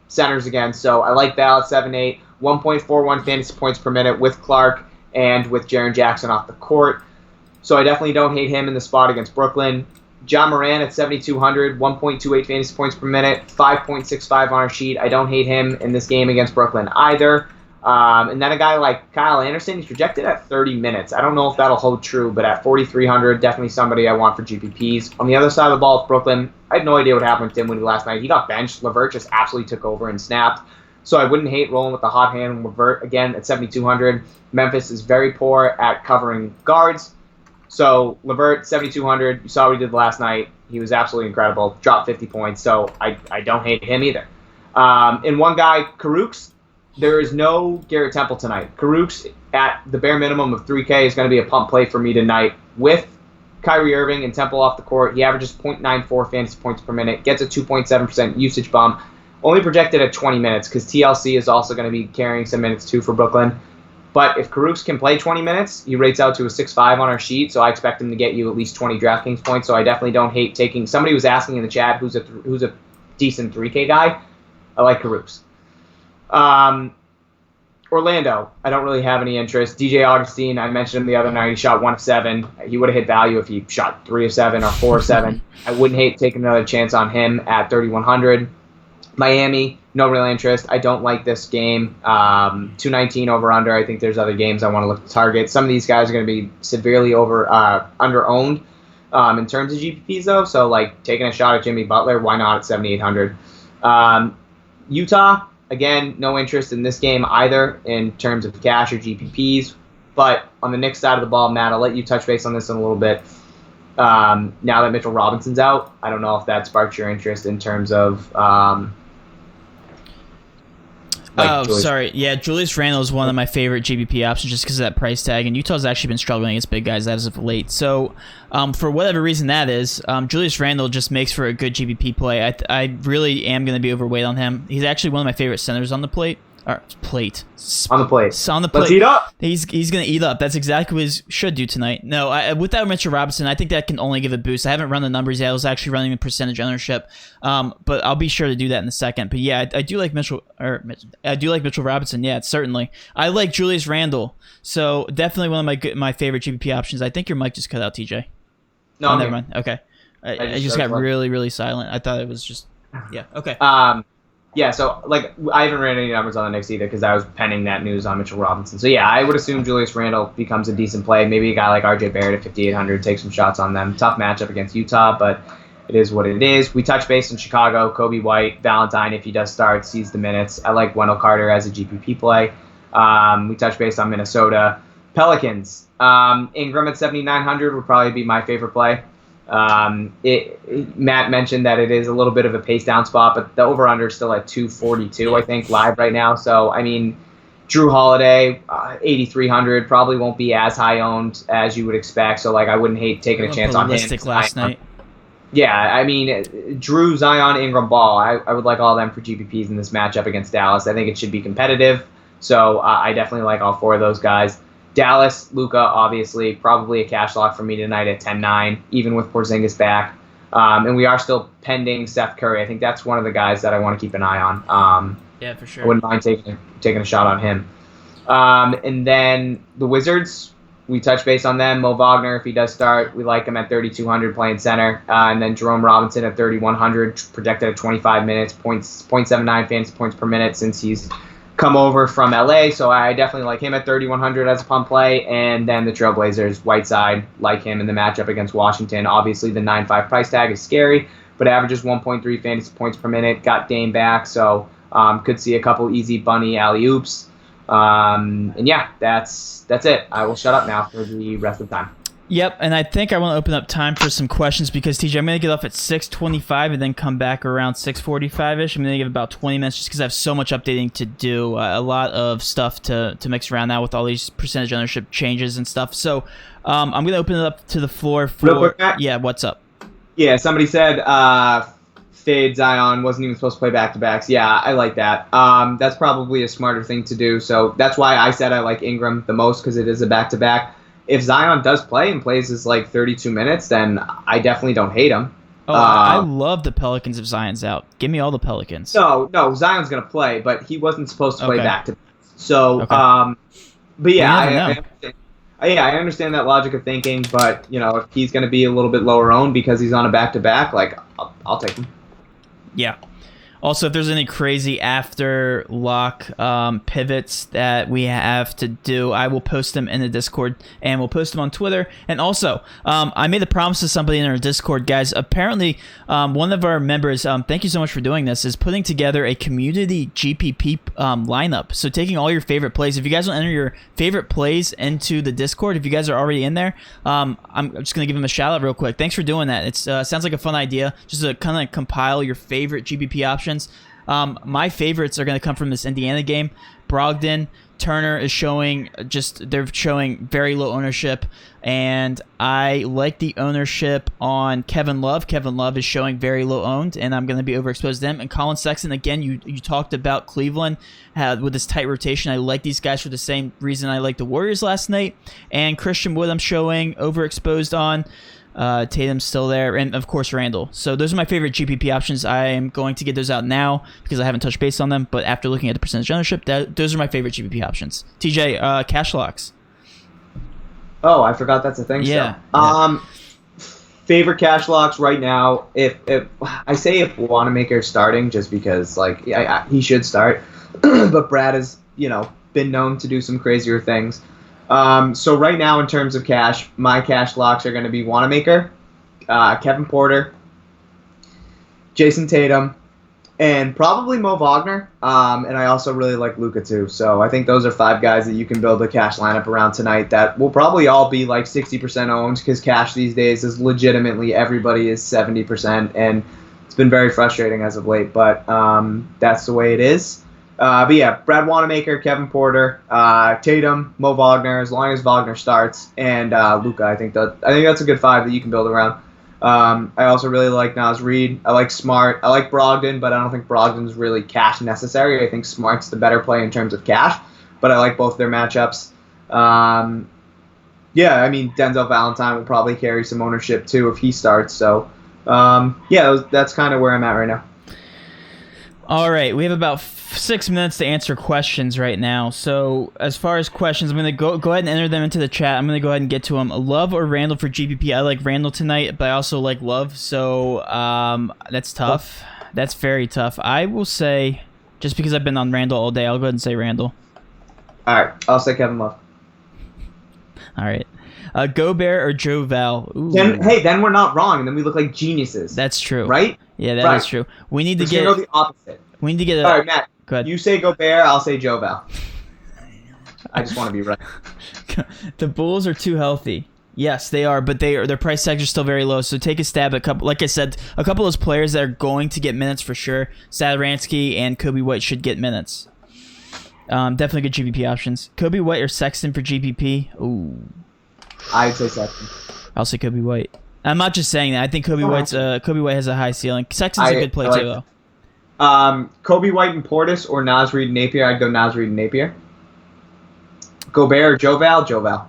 centers against, so I like Val at 7-8. 1.41 fantasy points per minute with Clark and with Jaren Jackson off the court. So I definitely don't hate him in the spot against Brooklyn. John Moran at 7,200, 1.28 fantasy points per minute, 5.65 on our sheet. I don't hate him in this game against Brooklyn either. And then a guy like Kyle Anderson, he's projected at 30 minutes. I don't know if that'll hold true, but at 4,300, definitely somebody I want for GPPs. On the other side of the ball, Brooklyn, I have no idea what happened with Dinwiddie last night. He got benched. LeVert just absolutely took over and snapped. So I wouldn't hate rolling with the hot hand Levert again at 7,200. Memphis is very poor at covering guards. So Levert, 7,200. You saw what he did last night. He was absolutely incredible. Dropped 50 points. So I don't hate him either. And one guy, Karooks, there is no Garrett Temple tonight. Karooks at the bare minimum of 3K is going to be a pump play for me tonight with Kyrie Irving and Temple off the court. He averages 0.94 fantasy points per minute, gets a 2.7% usage bump, only projected at 20 minutes because TLC is also going to be carrying some minutes too for Brooklyn. But if Karooks can play 20 minutes, he rates out to a 6.5 on our sheet, so I expect him to get you at least 20 DraftKings points. So I definitely don't hate taking. Somebody was asking in the chat who's a decent 3K guy. I like Karooks. Orlando, I don't really have any interest. DJ Augustine, I mentioned him the other night. He shot 1 of 7. He would have hit value if he shot 3 of 7 or 4 of 7. I wouldn't hate taking another chance on him at 3,100. Miami, no real interest. I don't like this game. 219 over under. I think there's other games I want to look to target. Some of these guys are going to be severely under owned in terms of GPPs though. So like taking a shot at Jimmy Butler, why not at 7,800? Utah, again, no interest in this game either in terms of cash or GPPs. But on the Knicks side of the ball, Matt, I'll let you touch base on this in a little bit. Now that Mitchell Robinson's out, I don't know if that sparks your interest in terms of sorry. Yeah, Julius Randle is one of my favorite GPP options just because of that price tag, and Utah's actually been struggling against big guys as of late. So, for whatever reason that is, Julius Randle just makes for a good GPP play. I really am going to be overweight on him. He's actually one of my favorite centers on the plate. On the plate. On the plate. Let's eat up. He's going to eat up. That's exactly what he should do tonight. No, without Mitchell Robinson, I think that can only give a boost. I haven't run the numbers yet. I was actually running the percentage ownership, but I'll be sure to do that in a second. But yeah, I do like Mitchell Robinson. Yeah, certainly. I like Julius Randle. So definitely one of my favorite GPP options. I think your mic just cut out, TJ. No, never mind. Okay, I just got really, really silent. I thought it was just Okay. Yeah, so like I haven't ran any numbers on the Knicks either because I was penning that news on Mitchell Robinson. So yeah, I would assume Julius Randle becomes a decent play. Maybe a guy like RJ Barrett at 5,800 takes some shots on them. Tough matchup against Utah, but it is what it is. We touch base in Chicago. Kobe White, Valentine, if he does start, sees the minutes. I like Wendell Carter as a GPP play. We touch base on Minnesota. Pelicans. Ingram at 7,900 would probably be my favorite play. Matt mentioned that it is a little bit of a pace down spot, but the over-under is still at 242, I think, live right now. So, I mean, Drew Holiday, 8,300, probably won't be as high owned as you would expect. So, like, I wouldn't hate taking a chance on him. Last night. Yeah, I mean, Drew, Zion, Ingram, Ball. I would like all of them for GPPs in this matchup against Dallas. I think it should be competitive. So, I definitely like all 4 of those guys. Dallas, Luka, obviously, probably a cash lock for me tonight at 10-9, even with Porzingis back. And we are still pending Seth Curry. I think that's one of the guys that I want to keep an eye on. Yeah, for sure. I wouldn't mind taking a shot on him. And then the Wizards, we touch base on them. Mo Wagner, if he does start, we like him at 3,200 playing center. And then Jerome Robinson at 3,100, projected at 25 minutes, 0.79 fantasy points per minute since he's come over from LA, so I definitely like him at 3,100 as a pump play. And then the Trailblazers, Whiteside, like him in the matchup against Washington. Obviously, the 9.5 price tag is scary, but averages 1.3 fantasy points per minute. Got Dame back, so could see a couple easy bunny alley-oops. And yeah, that's it. I will shut up now for the rest of the time. Yep, and I think I want to open up time for some questions because, TJ, I'm going to get off at 6:25 and then come back around 6:45-ish. I'm going to give about 20 minutes just because I have so much updating to do. A lot of stuff to mix around now with all these percentage ownership changes and stuff. So I'm going to open it up to the floor for... Real quick, Matt? Yeah, what's up? Yeah, somebody said Fade Zion wasn't even supposed to play back-to-backs. Yeah, I like that. That's probably a smarter thing to do. So that's why I said I like Ingram the most because it is a back-to-back. If Zion does play and plays his like 32 minutes, then I definitely don't hate him. Oh, I love the Pelicans if Zion's out. Give me all the Pelicans. No, Zion's going to play, but he wasn't supposed to play back-to-back. So, okay. But yeah, I understand that logic of thinking, but, you know, if he's going to be a little bit lower owned because he's on a back-to-back, like, I'll take him. Yeah. Also, if there's any crazy after lock pivots that we have to do, I will post them in the Discord, and we'll post them on Twitter. And also, I made a promise to somebody in our Discord, guys. Apparently, one of our members, thank you so much for doing this, is putting together a community GPP lineup. So taking all your favorite plays. If you guys want to enter your favorite plays into the Discord, if you guys are already in there, I'm just going to give him a shout out real quick. Thanks for doing that. It sounds like a fun idea, just to kind of compile your favorite GPP options. My favorites are going to come from this Indiana game. Brogdon, Turner is showing they're showing very low ownership, and I like the ownership on Kevin Love. Kevin Love is showing very low owned, and I'm going to be overexposed to them. And Colin Sexton, again, you talked about Cleveland with this tight rotation. I like these guys for the same reason I like the Warriors last night. And Christian Wood, I'm showing overexposed on. Tatum's still there, and of course Randall. So those are my favorite GPP options. I am going to get those out now because I haven't touched base on them, but after looking at the percentage ownership, those are my favorite GPP options. TJ, cash locks. Oh, I forgot that's a thing. Yeah. Favorite cash locks right now. If if Wanamaker's starting, just because he should start, but Brad has been known to do some crazier things. So right now, in terms of cash, my cash locks are going to be Wanamaker, Kevin Porter, Jason Tatum, and probably Mo Wagner. And I also really like Luka too. So I think those are 5 guys that you can build a cash lineup around tonight that will probably all be like 60% owned, because cash these days is legitimately everybody is 70%, and it's been very frustrating as of late. But that's the way it is. But yeah, Brad Wanamaker, Kevin Porter, Tatum, Mo Wagner, as long as Wagner starts, and Luka. I think that's a good 5 that you can build around. I also really like Naz Reid. I like Smart. I like Brogdon, but I don't think Brogdon's really cash necessary. I think Smart's the better play in terms of cash, but I like both their matchups. Yeah, I mean, Denzel Valentine will probably carry some ownership too if he starts. So yeah, that's kind of where I'm at right now. All right, we have about 6 minutes to answer questions right now. So as far as questions, I'm going to go ahead and enter them into the chat. I'm going to go ahead and get to them. Love or Randall for GPP? I like Randall tonight, but I also like Love. So that's tough. That's very tough. I will say, just because I've been on Randall all day, I'll go ahead and say Randall. All right, I'll say Kevin Love. All right. Gobert or Joe Val? Then we're not wrong, and then we look like geniuses. That's true. Right? Yeah, that is true. We need to get go the opposite. We need to get. All right, Matt. Go ahead. You say Gobert, I'll say Joe Val. I just want to be right. The Bulls are too healthy. Yes, they are, but their price tags are still very low. So take a stab at like I said, a couple of those players that are going to get minutes for sure. Satoransky and Kobe White should get minutes. Definitely good GPP options. Kobe White or Sexton for GPP? Ooh. I'd say Sexton. I'll say Kobe White. I'm not just saying that. I think Kobe White has a high ceiling. Sexton's a good play too, though. Kobe White and Portis or Naz Reid and Napier? I'd go Naz Reid and Napier. Gobert or Joe Val? Joe Val.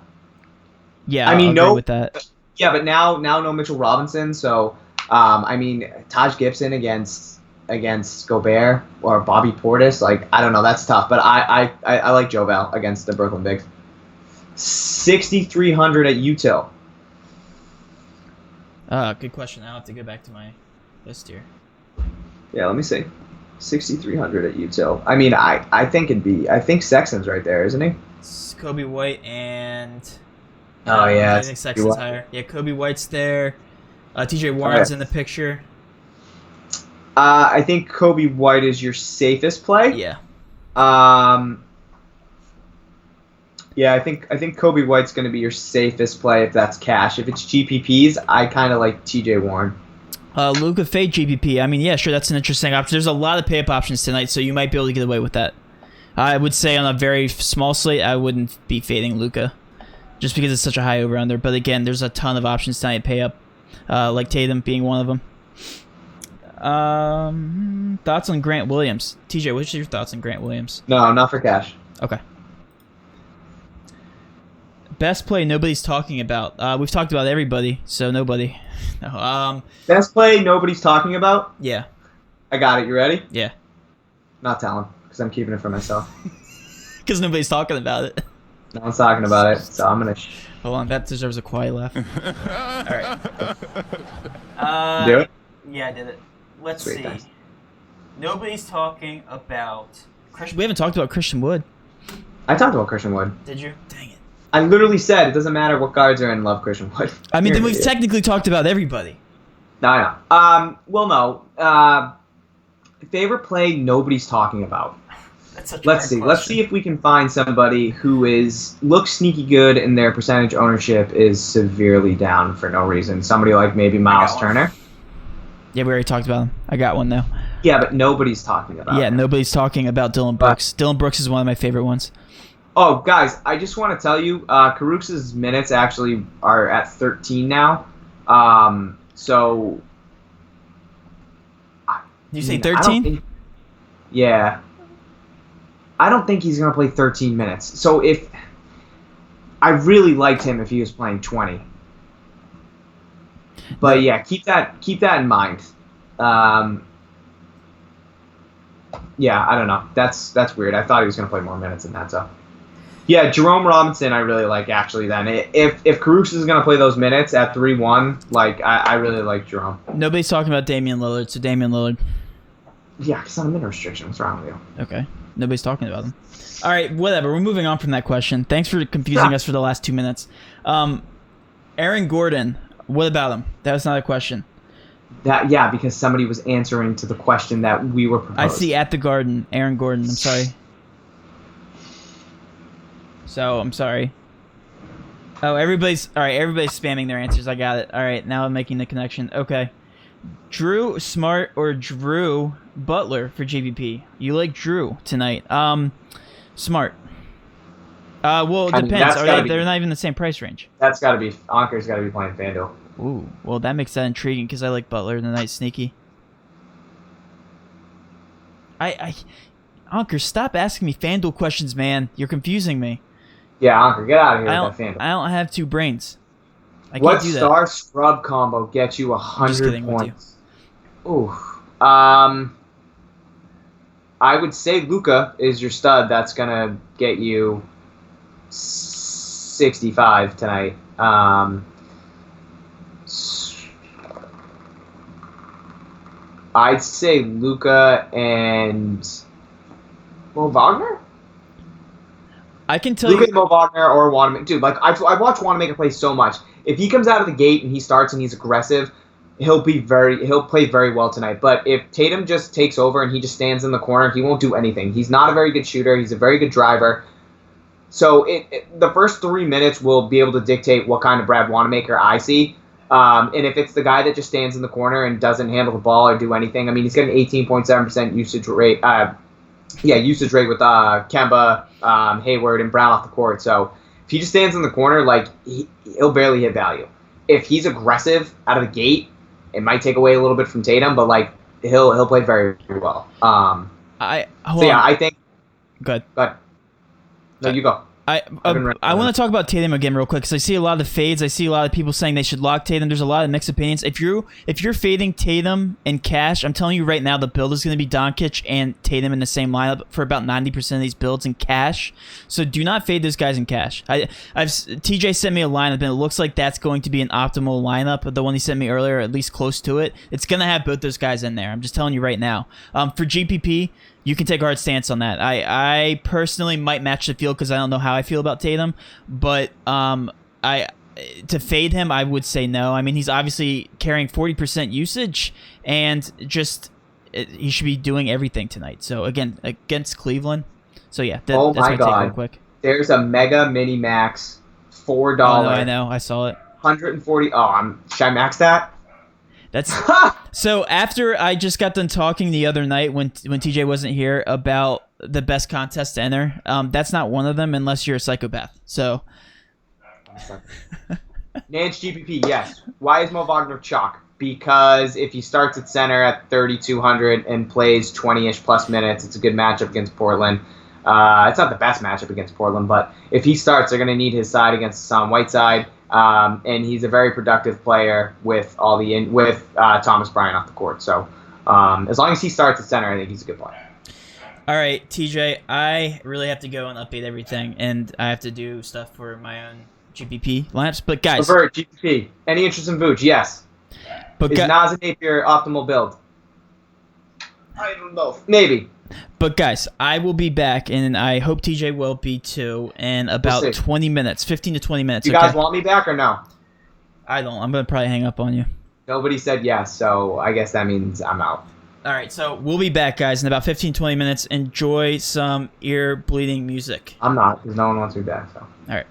Yeah, I mean, agree with that. Yeah, but now no Mitchell Robinson. So, I mean, Taj Gibson against Gobert or Bobby Portis. Like, I don't know. That's tough. But I like Joe Val against the Brooklyn Bigs. 6,300 at util. Good question. I'll have to go back to my list here. Yeah, let me see. 6,300 at util. I mean, I think Sexton's right there, isn't he? It's Kobe White and. Oh yeah. I think Sexton's higher. Yeah, Kobe White's there. TJ Warren's in the picture. I think Kobe White is your safest play. Yeah. Yeah, I think Kobe White's going to be your safest play if that's cash. If it's GPPs, I kind of like TJ Warren. Luka fade GPP. I mean, yeah, sure, that's an interesting option. There's a lot of pay-up options tonight, so you might be able to get away with that. I would say on a very small slate, I wouldn't be fading Luka, just because it's such a high over-under. But again, there's a ton of options tonight pay-up, like Tatum being one of them. Thoughts on Grant Williams? TJ, what's your thoughts on Grant Williams? No, not for cash. Okay. Best play nobody's talking about. We've talked about everybody, so nobody. No, Best play nobody's talking about? Yeah. I got it. You ready? Yeah. Not telling, because I'm keeping it for myself. Because nobody's talking about it. No one's talking about it, so I'm going to... Hold on, that deserves a quiet laugh. All right. Do it? Yeah, I did it. Let's Sweet, see. thanks. Nobody's talking about Christian. We haven't talked about Christian Wood. I talked about Christian Wood. Did you? Dang it. I literally said it doesn't matter what guards are in, love Christian Wood. I mean, then we've technically talked about everybody. No, I know. Well, no. Favorite play nobody's talking about. That's such Let's see. Let's see if we can find somebody who looks sneaky good and their percentage ownership is severely down for no reason. Somebody like maybe Miles Turner. Yeah, we already talked about him. I got one though. Yeah, but nobody's talking about him. Nobody's talking about Dylan Brooks. Dylan Brooks is one of my favorite ones. Oh, guys, I just want to tell you, Karuk's minutes actually are at 13 now. So... You say 13? Yeah. I don't think he's going to play 13 minutes. So if... I really liked him if he was playing 20. But yeah, keep that in mind. Yeah, I don't know. That's weird. I thought he was going to play more minutes than that, so... Yeah, Jerome Robinson I really like, actually, then. If Karuk is going to play those minutes at 3-1, like, I really like Jerome. Nobody's talking about Damian Lillard, so Damian Lillard. Yeah, it's not a min restriction. What's wrong with you? Okay. Nobody's talking about him. All right, whatever. We're moving on from that question. Thanks for confusing us for the last 2 minutes. Aaron Gordon, what about him? That was not a question. Yeah, because somebody was answering to the question that we were proposing. I see at the Garden, Aaron Gordon. I'm sorry. So, I'm sorry. Oh, everybody's spamming their answers. I got it. All right, now I'm making the connection. Okay. Drew Smart or Drew Butler for GPP? You like Drew tonight. Smart. Well, it depends. They're not even the same price range. That's got to be... Anker's got to be playing FanDuel. Ooh, well, that makes that intriguing because I like Butler tonight, sneaky. Anker, stop asking me FanDuel questions, man. You're confusing me. Yeah, Anker, get out of here with that FanDuel. I don't have two brains. What star scrub combo gets you 100 points? Ooh. I would say Luka is your stud. That's going to get you 65 tonight. I'd say Luka and Mo Wagner? I can tell Luka, Mo Wagner, or Wanamaker. Dude, like, I've watched Wanamaker play so much. If he comes out of the gate and he starts and he's aggressive, he'll play very well tonight. But if Tatum just takes over and he just stands in the corner, he won't do anything. He's not a very good shooter. He's a very good driver. So the first 3 minutes will be able to dictate what kind of Brad Wanamaker I see. And if it's the guy that just stands in the corner and doesn't handle the ball or do anything, I mean, he's got an 18.7% usage rate. Usage rate with Kemba, Hayward, and Brown off the court. So if he just stands in the corner, like, he'll barely hit value. If he's aggressive out of the gate, it might take away a little bit from Tatum, but like he'll play very, very well. I think. Good. No, you go. I want to talk about Tatum again real quick because I see a lot of fades. I see a lot of people saying they should lock Tatum. There's a lot of mixed opinions. If you're fading Tatum and Cash, I'm telling you right now, the build is going to be Doncic and Tatum in the same lineup for about 90% of these builds in Cash. So do not fade those guys in Cash. TJ sent me a lineup and it looks like that's going to be an optimal lineup. The one he sent me earlier, at least close to it. It's going to have both those guys in there. I'm just telling you right now. For GPP. You can take a hard stance on that. I personally might match the field because I don't know how I feel about Tatum, but to fade him, I would say no. I mean, he's obviously carrying 40% usage, and just he should be doing everything tonight. So again, against Cleveland. So yeah, that's my God. Take real quick. There's a mega mini max $4. Oh, no, I know, I saw it. 140. Should I max that? That's so. After I just got done talking the other night when TJ wasn't here about the best contest to enter, that's not one of them unless you're a psychopath. So, Nance GPP, yes. Why is Mo Wagner chalk? Because if he starts at center at 3,200 and plays 20-ish plus minutes, it's a good matchup against Portland. It's not the best matchup against Portland, but if he starts, they're going to need his side against Hassan Whiteside. And he's a very productive player with Thomas Bryant off the court. So as long as he starts at center, I think he's a good player. All right, TJ, I really have to go and update everything, and I have to do stuff for my own GPP lineups. But guys, Levert, GPP, any interest in Vooch? Yes. But is Nas and Napier optimal build? I don't know. Maybe. But guys, I will be back, and I hope TJ will be too, in about 20 minutes, 15 to 20 minutes. You guys want me back or no? I don't. I'm going to probably hang up on you. Nobody said yes, so I guess that means I'm out. All right, so we'll be back, guys, in about 15, 20 minutes. Enjoy some ear-bleeding music. I'm not, because no one wants me back, so. All right.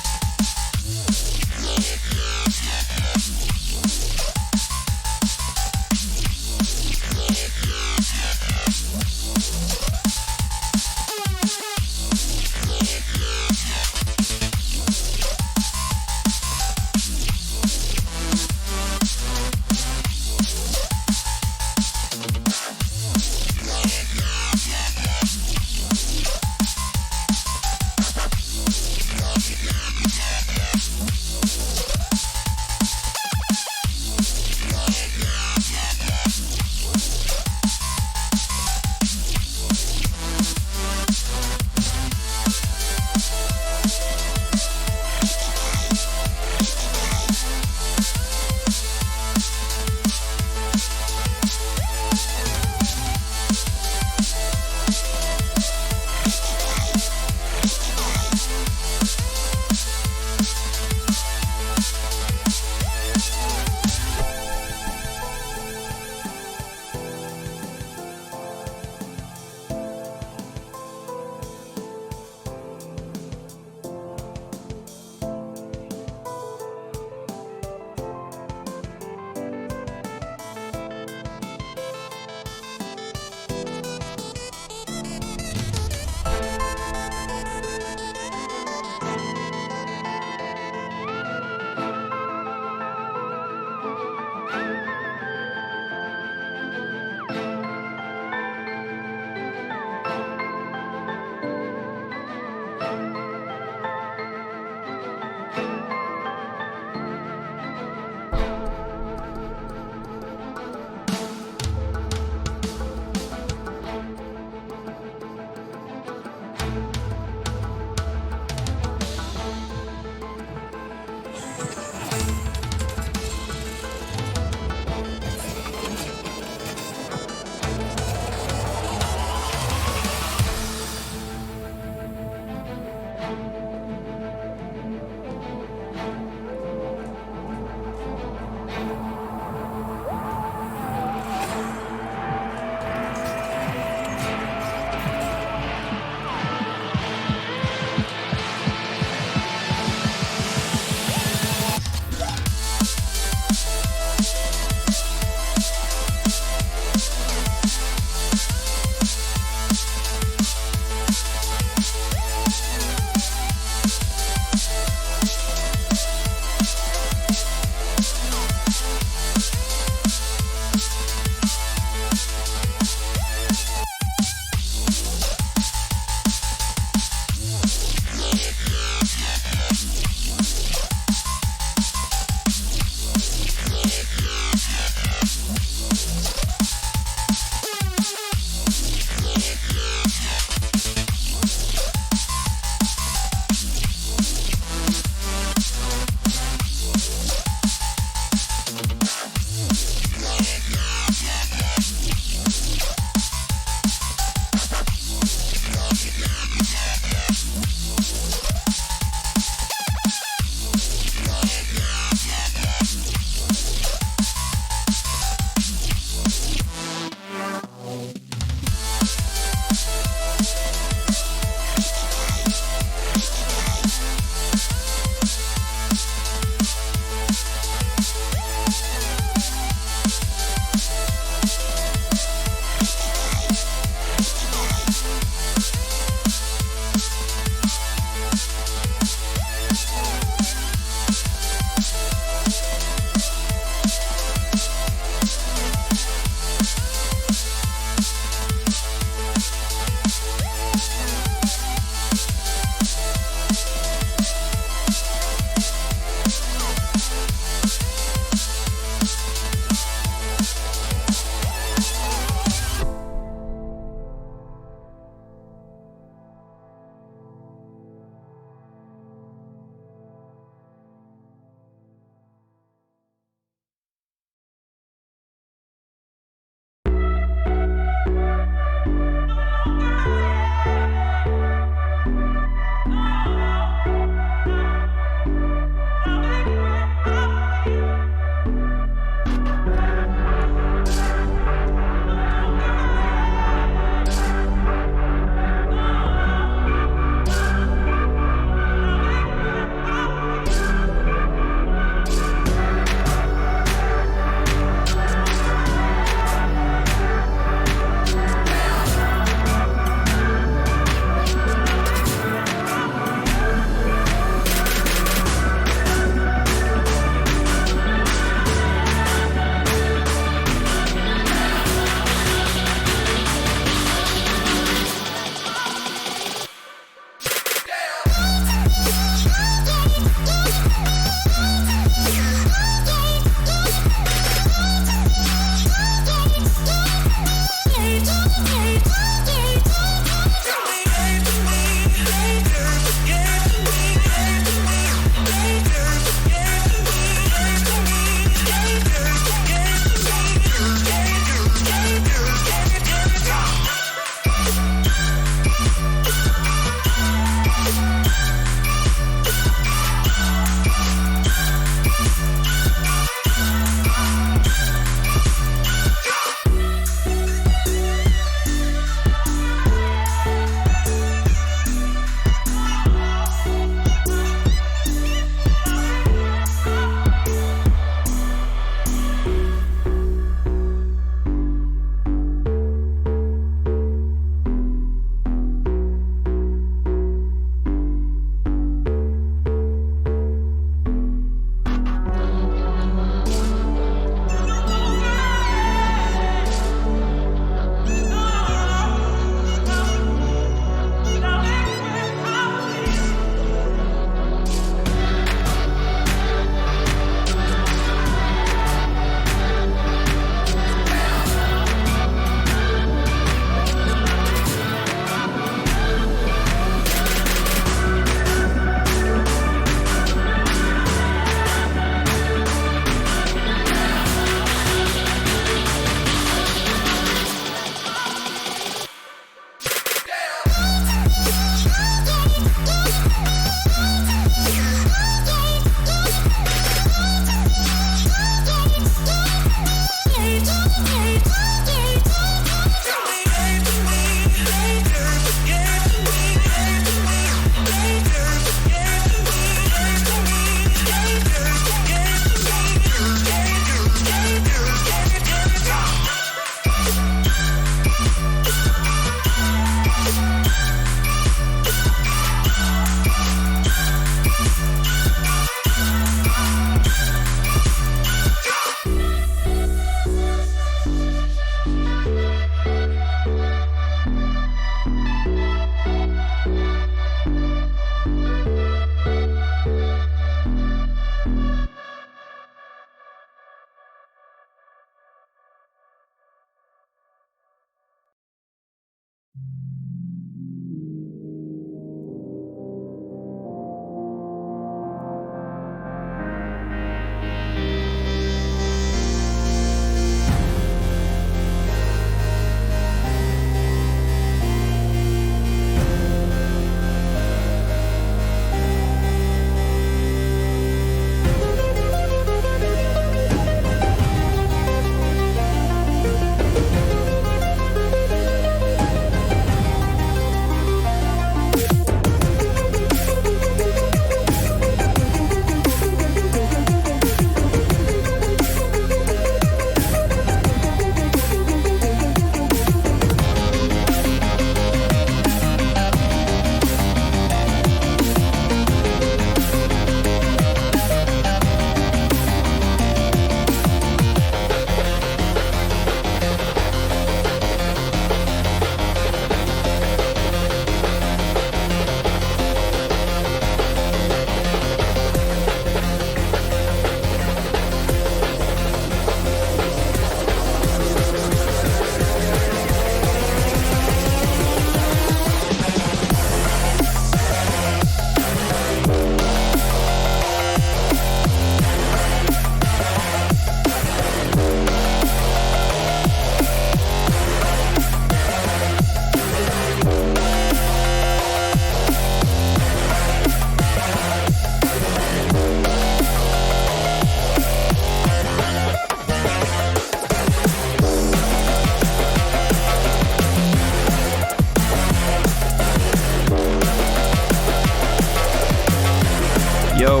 Yo.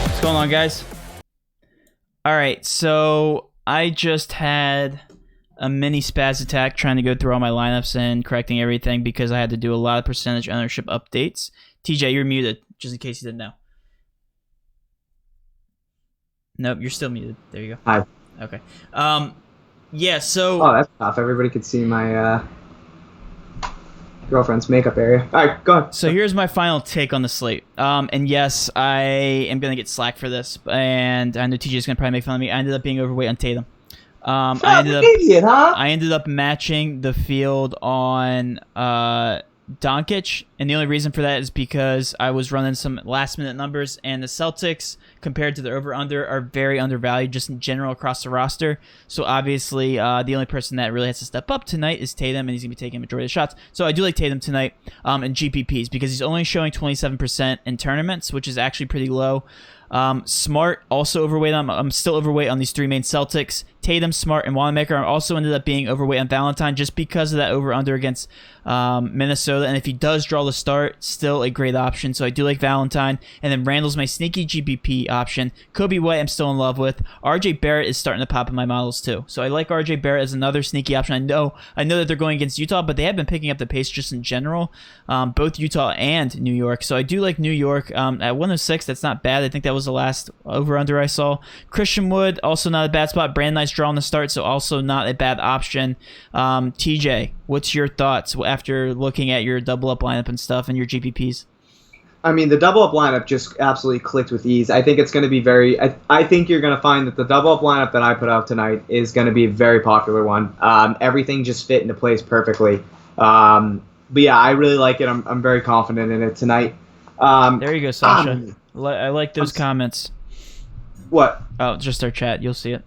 What's going on, guys? All right, so I just had a mini spaz attack trying to go through all my lineups and correcting everything because I had to do a lot of percentage ownership updates. TJ, you're muted, just in case you didn't know. Nope, you're still muted. There you go. Hi. Okay. Yeah, so... Oh, that's tough. Everybody could see my girlfriend's makeup area. All right, go ahead. So here's my final take on the slate. And yes, I am going to get slack for this, and I know TJ's going to probably make fun of me. I ended up being overweight on Tatum. I ended up matching the field on Doncic, and the only reason for that is because I was running some last-minute numbers, and the Celtics, compared to the over-under, are very undervalued just in general across the roster. So obviously, the only person that really has to step up tonight is Tatum, and he's going to be taking a majority of the shots. So I do like Tatum tonight in GPPs because he's only showing 27% in tournaments, which is actually pretty low. Smart, also overweight. I'm still overweight on these three main Celtics. Tatum, Smart, and Wanamaker. I also ended up being overweight on Valentine just because of that over-under against Minnesota. And if he does draw the start, still a great option. So I do like Valentine. And then Randall's my sneaky GPP option. Kobe White, I'm still in love with. RJ Barrett is starting to pop in my models too. So I like RJ Barrett as another sneaky option. I know that they're going against Utah, but they have been picking up the pace just in general, both Utah and New York. So I do like New York at 106. That's not bad. I think that was the last over-under I saw. Christian Wood, also not a bad spot. Brand nice draw on the start, so also not a bad option. TJ, what's your thoughts after looking at your double-up lineup and stuff and your GPPs? I mean, the double-up lineup just absolutely clicked with ease. I think it's going to be very... I think you're going to find that the double-up lineup that I put out tonight is going to be a very popular one. Everything just fit into place perfectly. But yeah, I really like it. I'm very confident in it tonight. There you go, Sasha. I like those comments. What? Oh, just our chat. You'll see it.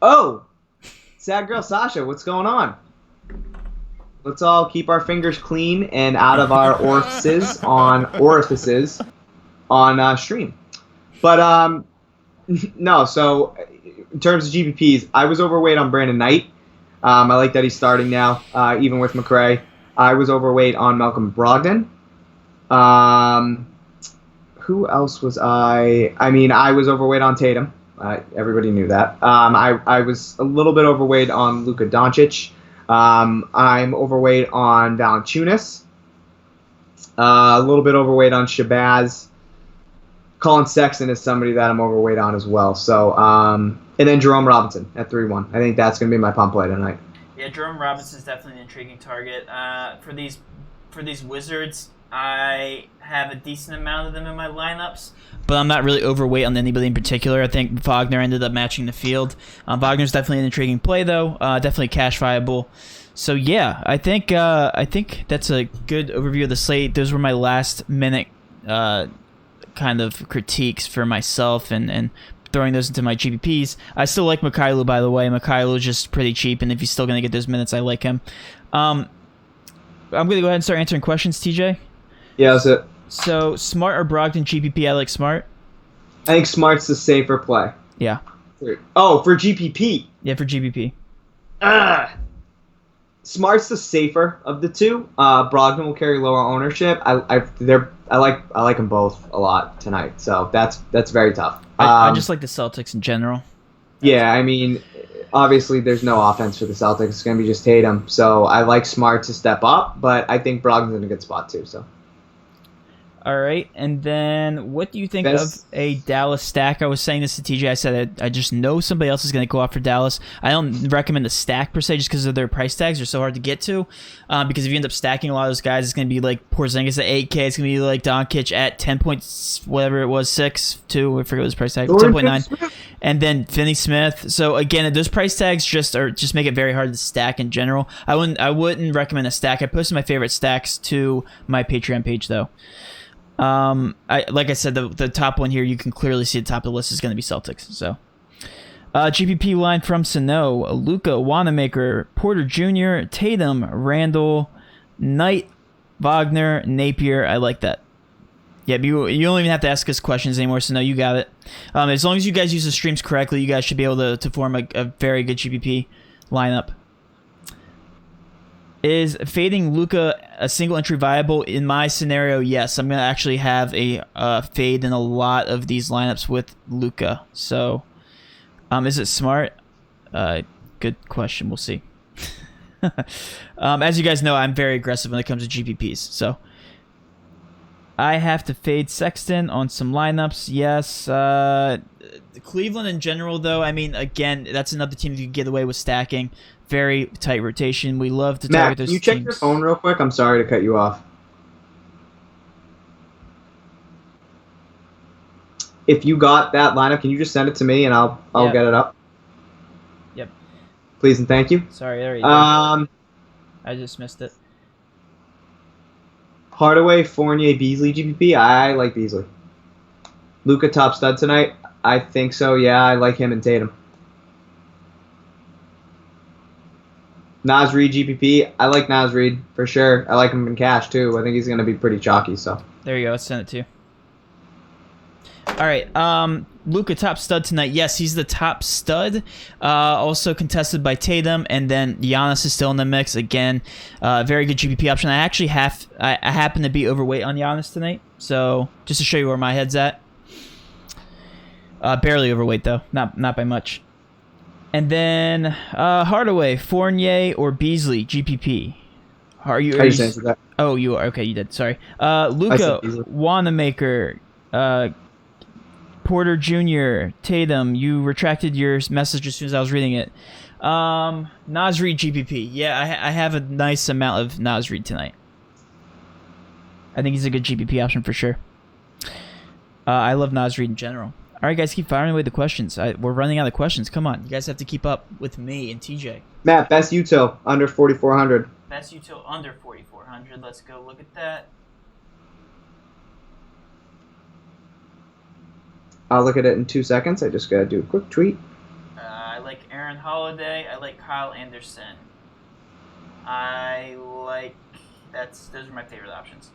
Oh, sad girl Sasha, what's going on? Let's all keep our fingers clean and out of our orifices on stream. But no. So in terms of GPPs, I was overweight on Brandon Knight. I like that he's starting now, even with McRae. I was overweight on Malcolm Brogdon. Who else was I? I mean, I was overweight on Tatum. Everybody knew that. I was a little bit overweight on Luka Doncic. I'm overweight on Valanciunas. A little bit overweight on Shabazz. Colin Sexton is somebody that I'm overweight on as well. So, and then Jerome Robinson at 3-1. I think that's going to be my pump play tonight. Yeah, Jerome Robinson is definitely an intriguing target. For these Wizards, I have a decent amount of them in my lineups, but I'm not really overweight on anybody in particular. I think Wagner ended up matching the field. Wagner's definitely an intriguing play, though. Definitely cash viable. So yeah, I think that's a good overview of the slate. Those were my last minute kind of critiques for myself and throwing those into my GPPs. I still like Mikhailo, by the way. Mikhailo is just pretty cheap, and if he's still going to get those minutes, I like him. I'm going to go ahead and start answering questions, TJ. Yeah, that's it. So, Smart or Brogdon GPP? I like Smart. I think Smart's the safer play. Yeah. Oh, for GPP. Yeah, for GPP. Smart's the safer of the two. Brogdon will carry lower ownership. I like them both a lot tonight. So that's very tough. I just like the Celtics in general. Yeah, I mean, obviously there's no offense for the Celtics. It's going to be just Tatum. So I like Smart to step up, but I think Brogdon's in a good spot too. So. All right, and then what do you think of a Dallas stack? I was saying this to TJ. I said I just know somebody else is going to go out for Dallas. I don't recommend the stack per se just because of their price tags. They're so hard to get to. Because if you end up stacking a lot of those guys, it's going to be like Porzingis at 8K. It's going to be like Doncic at 10 points, whatever it was, 6.2. I forget what his price tag. 10.9. And then Finney Smith. So again, those price tags just make it very hard to stack in general. I wouldn't recommend a stack. I posted my favorite stacks to my Patreon page though. Like I said, the top one here, you can clearly see the top of the list is going to be Celtics. So, GPP line from Sano, Luka, Wanamaker, Porter Jr., Tatum, Randall, Knight, Wagner, Napier. I like that. Yeah, you don't even have to ask us questions anymore, so no, you got it. As long as you guys use the streams correctly, you guys should be able to form a very good GPP lineup. Is fading Luka a single entry viable? In my scenario, yes. I'm going to actually have a fade in a lot of these lineups with Luka. So, is it smart? Good question. We'll see. As you guys know, I'm very aggressive when it comes to GPPs. So, I have to fade Sexton on some lineups. Yes. Cleveland in general, though, I mean, again, that's another team you can get away with stacking. Very tight rotation. We love to target those teams. Matt, can you check your phone real quick? I'm sorry to cut you off. If you got that lineup, can you just send it to me and I'll get it up? Yep. Please and thank you. Sorry, there you go. I just missed it. Hardaway, Fournier, Beasley, GPP. I like Beasley. Luka top stud tonight. I think so. Yeah, I like him and Tatum. Nas Reed, GPP. I like Nas Reed for sure. I like him in cash too. I think he's going to be pretty chalky. So there you go. Let's send it to you. All right. Luka top stud tonight. Yes, he's the top stud. Also contested by Tatum, and then Giannis is still in the mix again. Very good GPP option. I actually I happen to be overweight on Giannis tonight, so just to show you where my head's at. Barely overweight though, not by much. And then Hardaway, Fournier, or Beasley, GPP. Are you? I just answered that. Oh, you are. Okay, you did. Sorry. Luka, Wanamaker, Porter Jr., Tatum. You retracted your message as soon as I was reading it. Nas Reed, GPP. Yeah, I have a nice amount of Nas Reed tonight. I think he's a good GPP option for sure. I love Nas Reed in general. All right, guys, keep firing away the questions. We're running out of questions. Come on. You guys have to keep up with me and TJ. Matt, best util under 4,400. Best util under 4,400. Let's go look at that. I'll look at it in 2 seconds. I just got to do a quick tweet. I like Aaron Holiday. I like Kyle Anderson. Those are my favorite options.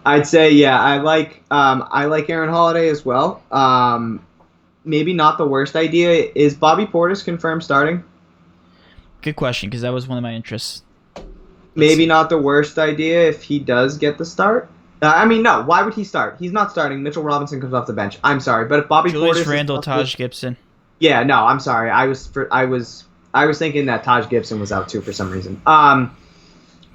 I'd say, yeah, I like Aaron Holiday as well. Maybe not the worst idea. Is Bobby Portis confirmed starting? Good question, because that was one of my interests. Maybe not the worst idea if he does get the start. I mean, no. Why would he start? He's not starting. Mitchell Robinson comes off the bench. I'm sorry, but if Bobby Julius Portis, Randle, Taj Gibson. Yeah, no, I'm sorry. I was thinking that Taj Gibson was out too for some reason.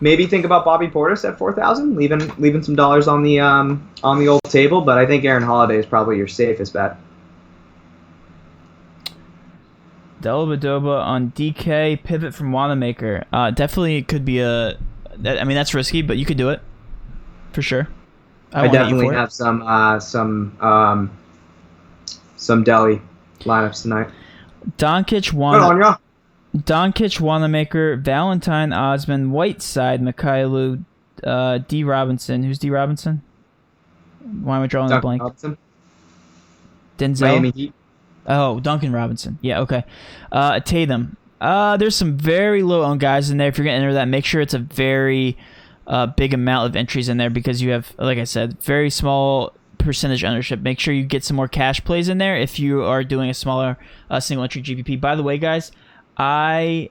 Maybe think about Bobby Portis at 4,000, leaving some dollars on the old table. But I think Aaron Holiday is probably your safest bet. Dellavedova on DK, pivot from Wanamaker. Definitely could be that's risky, but you could do it for sure. I definitely have some Delhi lineups tonight. Doncic, Wanamaker, Valentine, Osman, Whiteside, Mikhailu, D. Robinson. Who's D. Robinson? Why am I drawing a blank? Robinson. Denzel. Miami Heat. Oh, Duncan Robinson. Yeah, okay. Tatum. There's some very low-owned guys in there. If you're going to enter that, make sure it's a very big amount of entries in there because you have, like I said, very small percentage ownership. Make sure you get some more cash plays in there if you are doing a smaller single-entry GPP. By the way, guys, I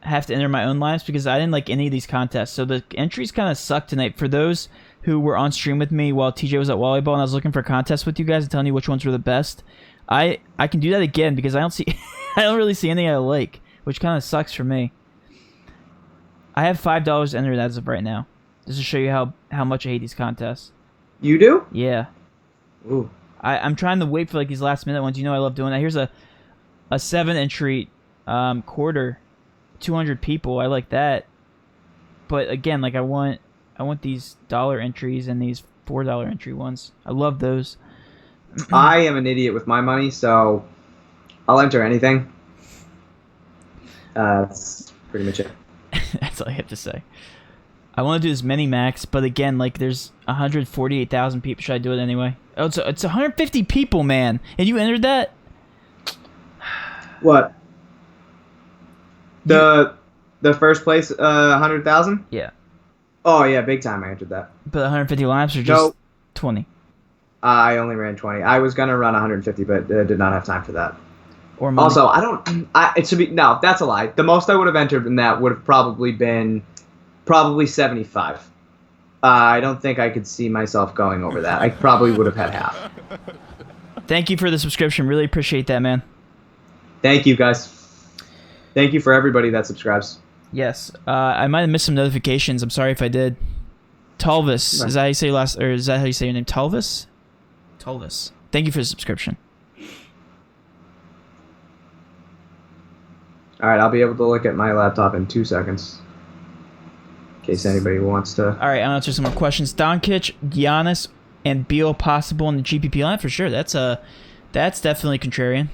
have to enter my own lineups because I didn't like any of these contests. So the entries kind of suck tonight. For those who were on stream with me while TJ was at volleyball and I was looking for contests with you guys and telling you which ones were the best, I can do that again because I don't really see anything I like, which kind of sucks for me. I have $5 entered as of right now, just to show you how much I hate these contests. You do? Yeah. Ooh. I'm trying to wait for like these last minute ones. You know I love doing that. Here's a 7-entry quarter, 200 people. I like that. But again, like I want these dollar entries and these $4 entry ones. I love those. I am an idiot with my money, so I'll enter anything. That's pretty much it. That's all I have to say. I want to do as many max, but again, like there's 148,000 people. Should I do it anyway? Oh, it's 150 people, man. And you entered that? What? The first place 100,000? Yeah. Oh yeah, big time. I entered that. But 150 laps or just 20? I only ran 20. I was gonna run 150, but did not have time for that. Or money. Also, it should be no. That's a lie. The most I would have entered in that would have probably been Probably 75. I don't think I could see myself going over that. I probably would have had half. Thank you for the subscription. Really appreciate that, man. Thank you, guys. Thank you for everybody that subscribes. Yes. I might have missed some notifications. I'm sorry if I did. Talvis. Right. Is that how you say is that how you say your name? Talvis? Talvis. Thank you for the subscription. All right, I'll be able to look at my laptop in 2 seconds. In case anybody wants to. All right, I'll answer some more questions. Doncic, Giannis, and Beal possible in the GPP line for sure. That's definitely contrarian.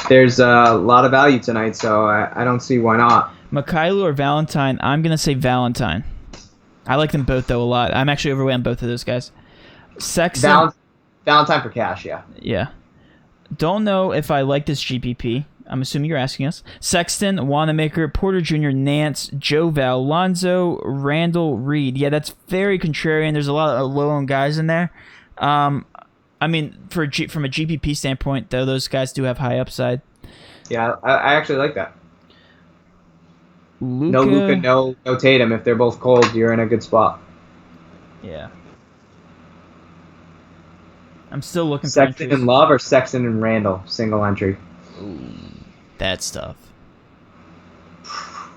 There's a lot of value tonight, so I don't see why not. Mikhailo or Valentine? I'm gonna say Valentine. I like them both though a lot. I'm actually overweight on both of those guys. Sexton. Valentine for cash, yeah. Yeah. Don't know if I like this GPP. I'm assuming you're asking us. Sexton, Wanamaker, Porter Jr., Nance, Joe Val, Lonzo, Randall, Reed. Yeah, that's very contrarian. There's a lot of low-owned guys in there. I mean, from a GPP standpoint, though, those guys do have high upside. Yeah, I actually like that. Luka, no Luka, no Tatum. If they're both cold, you're in a good spot. Yeah. I'm still looking for Sexton entries. and Love or Sexton and Randall, single entry. Ooh, that stuff.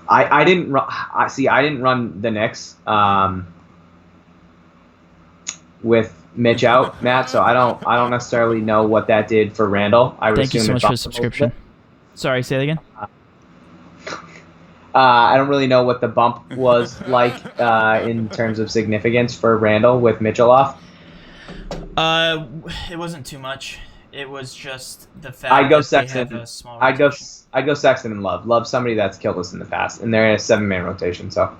I didn't run the Knicks with Mitch out, Matt. So I don't necessarily know what that did for Randall. Thank you so much for the subscription. Sorry, say that again. I don't really know what the bump was like in terms of significance for Randall with Mitchell off. It wasn't too much. It was just the fact I'd go that Sexton. they have a small I'd rotation. go Sexton and Love. Love somebody that's killed us in the past, and they're in a 7-man rotation. So.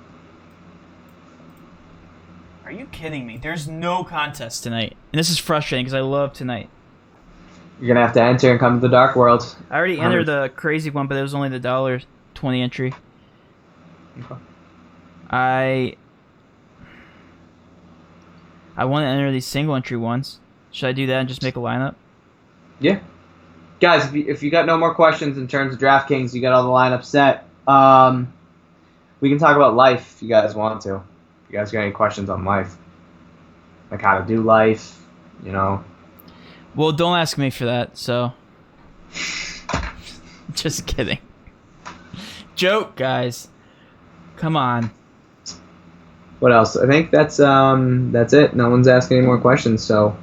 Are you kidding me? There's no contest tonight, and this is frustrating because I love tonight. You're gonna have to enter and come to the dark world. I already entered the crazy one, but it was only the $1.20 entry. Okay. I want to enter these single entry ones. Should I do that and just make a lineup? Yeah. Guys, if you got no more questions in terms of DraftKings, you got all the lineups set. We can talk about life if you guys want to. If you guys got any questions on life. Like how to do life, you know. Well, don't ask me for that, so. Just kidding. Joke, guys. Come on. What else? I think that's it. No one's asking any more questions, so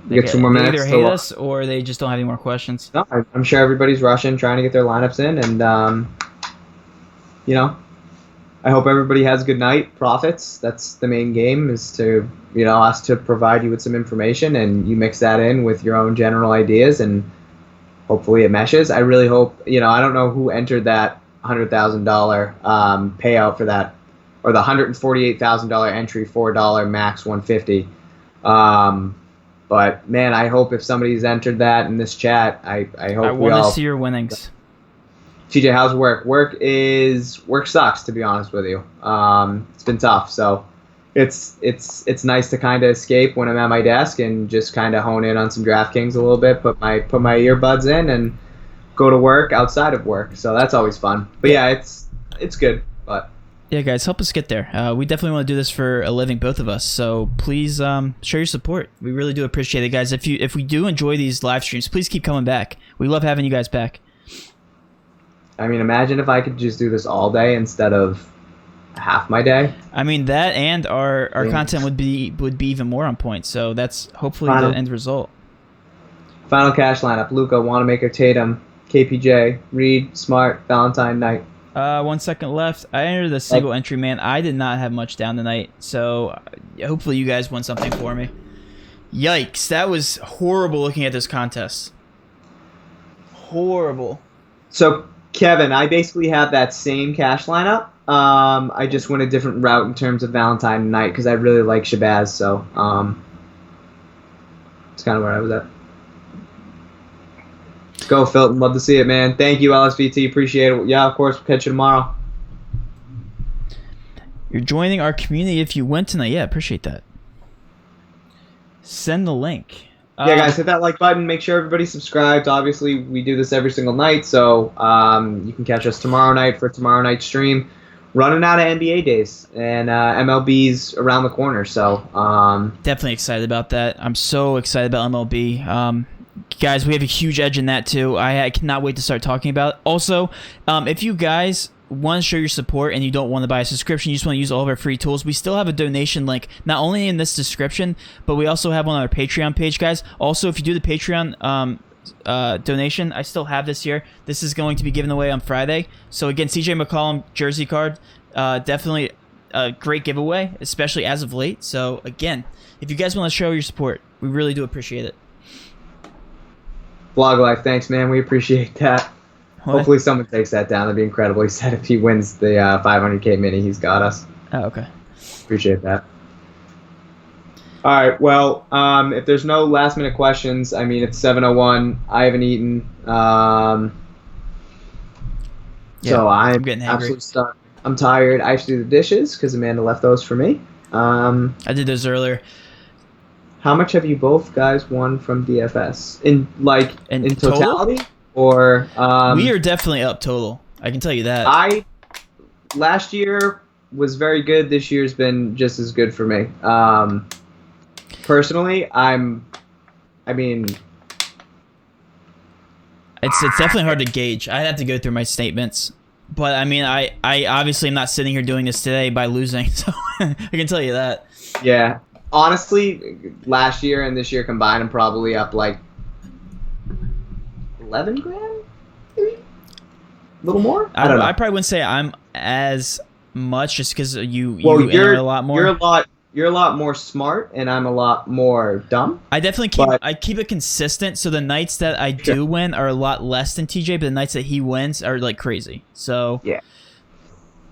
we get 2 more minutes. They either hate us or they just don't have any more questions. No, I'm sure everybody's rushing, trying to get their lineups in, and you know, I hope everybody has a good night. Profits. That's the main game, is to, you know, us to provide you with some information, and you mix that in with your own general ideas, and hopefully it meshes. I really hope, you know, I don't know who entered that $100,000 payout for that, or the $148,000 entry, $4 max 150. But man, I hope if somebody's entered that in this chat, I hope I want to see your winnings. TJ, how's work? Work sucks, to be honest with you. It's been tough, so it's nice to kind of escape when I'm at my desk and just kind of hone in on some DraftKings a little bit, put my earbuds in and go to work outside of work. So that's always fun. But yeah, it's good. But yeah, guys, help us get there. We definitely want to do this for a living, both of us. So please show your support. We really do appreciate it, guys. If we do enjoy these live streams, please keep coming back. We love having you guys back. I mean, imagine if I could just do this all day instead of half my day. I mean, that and our content would be even more on point. So that's hopefully the end result. Final cash lineup: Luka, Wanamaker, Tatum, KPJ, Reed, Smart, Valentine, Knight. 1 second left. I entered the single entry, man. I did not have much down tonight, so hopefully you guys won something for me. Yikes, that was horrible looking at this contest. Horrible. So, Kevin, I basically have that same cash lineup. I just went a different route in terms of Valentine and Knight because I really like Shabazz, so it's kind of where I was at. Go, Philton. Love to see it, man. Thank you, LSVT. Appreciate it. Yeah, of course. We'll catch you tomorrow. You're joining our community if you went tonight. Yeah, appreciate that. Send the link. Yeah, guys, hit that like button. Make sure everybody's subscribed. Obviously, we do this every single night, so you can catch us tomorrow night for tomorrow night's stream. running out of NBA days, and MLB's around the corner. So definitely excited about that. I'm so excited about MLB. Guys, we have a huge edge in that too. I cannot wait to start talking about it. Also, if you guys want to show your support and you don't want to buy a subscription, you just want to use all of our free tools, we still have a donation link, not only in this description, but we also have one on our Patreon page, guys. Also, if you do the Patreon donation, I still have this here. This is going to be given away on Friday. So again, CJ McCollum jersey card, definitely a great giveaway, especially as of late. So again, if you guys want to show your support, we really do appreciate it. Vlog Life, thanks, man. We appreciate that. What? Hopefully someone takes that down. That'd be incredible. He said if he wins the 500K mini, he's got us. Oh, okay. Appreciate that. All right. Well, if there's no last minute questions, I mean, it's 7:01. I haven't eaten. So I'm getting absolutely stuck. I'm tired. I actually did the dishes because Amanda left those for me. I did those earlier. How much have you both guys won from DFS in totality? Total? Or we are definitely up total. I can tell you that. Last year was very good. This year's been just as good for me. Personally, it's definitely hard to gauge. I'd have to go through my statements. But I mean, I obviously am not sitting here doing this today by losing, so I can tell you that. Yeah. Honestly, last year and this year combined, I'm probably up like 11 grand, maybe? A little more? I don't know. I probably wouldn't say I'm as much just because you you're enter a lot more. You're a lot more smart, and I'm a lot more dumb. I definitely keep it consistent, so the nights that I do win are a lot less than TJ, but the nights that he wins are like crazy. So yeah.